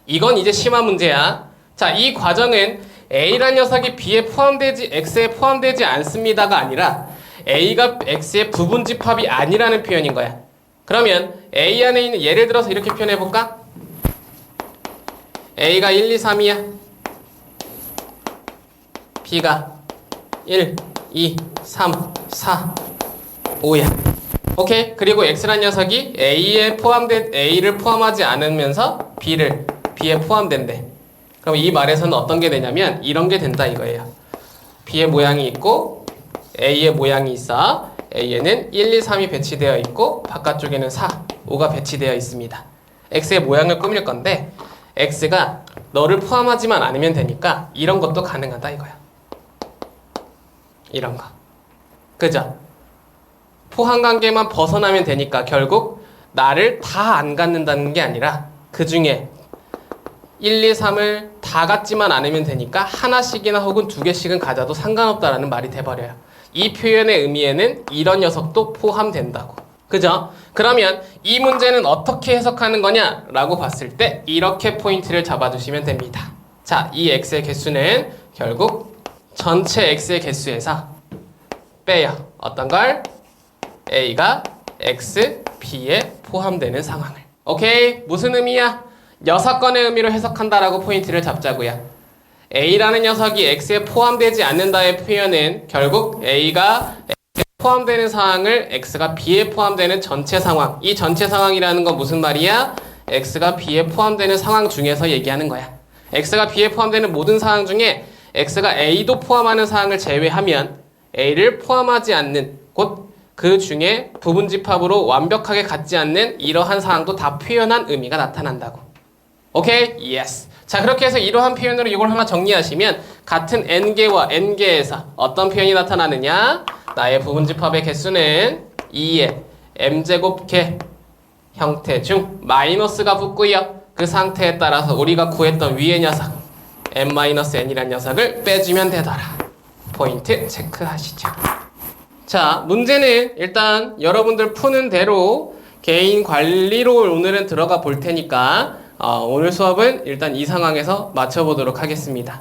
이건 이제 심화 문제야. 자, 이 과정은 A라는 녀석이 X에 포함되지 않습니다가 아니라 A가 X의 부분집합이 아니라는 표현인 거야. 그러면 A 안에 있는 예를 들어서 이렇게 표현해볼까? A가 1, 2, 3이야. B가 1, 2, 3, 4, 5야. 오케이? 그리고 X라는 녀석이 A를 포함하지 않으면서 B를 B에 포함된대. 그럼 이 말에서는 어떤 게 되냐면 이런 게 된다 이거예요. B의 모양이 있고 A의 모양이 있어. A에는 1, 2, 3이 배치되어 있고 바깥쪽에는 4, 5가 배치되어 있습니다. X의 모양을 꾸밀 건데 X가 너를 포함하지만 않으면 되니까 이런 것도 가능하다 이거야. 이런 거. 그죠? 포함관계만 벗어나면 되니까 결국 나를 다 안 갖는다는 게 아니라 그 중에 1, 2, 3을 다 갖지만 않으면 되니까 하나씩이나 혹은 두 개씩은 가져도 상관없다라는 말이 돼버려요. 이 표현의 의미에는 이런 녀석도 포함된다고. 그죠? 그러면 이 문제는 어떻게 해석하는 거냐? 라고 봤을 때 이렇게 포인트를 잡아주시면 됩니다. 자, 이 x의 개수는 결국 전체 x의 개수에서 빼요. 어떤 걸? a가 x, b에 포함되는 상황을. 오케이? 무슨 의미야? 6건의 의미로 해석한다라고 포인트를 잡자고요. a라는 녀석이 x에 포함되지 않는다의 표현은 결국 a가 x에 포함되는 상황을 x가 b에 포함되는 전체 상황. 이 전체 상황이라는 건 무슨 말이야? x가 b에 포함되는 상황 중에서 얘기하는 거야. x가 b에 포함되는 모든 상황 중에 x가 a도 포함하는 상황을 제외하면 a를 포함하지 않는 곧 그 중에 부분집합으로 완벽하게 같지 않는 이러한 상황도 다 표현한 의미가 나타난다고. 오케이? 예스. 자, 그렇게 해서 이러한 표현으로 이걸 하나 정리하시면 같은 n개와 n개에서 어떤 표현이 나타나느냐? 나의 부분집합의 개수는 2의 m제곱개 형태 중 마이너스가 붙고요. 그 상태에 따라서 우리가 구했던 위의 녀석 m-n이라는 녀석을 빼주면 되더라. 포인트 체크하시죠. 자, 문제는 일단 여러분들 푸는 대로 개인 관리로 오늘은 들어가 볼 테니까 오늘 수업은 일단 이 상황에서 마쳐보도록 하겠습니다.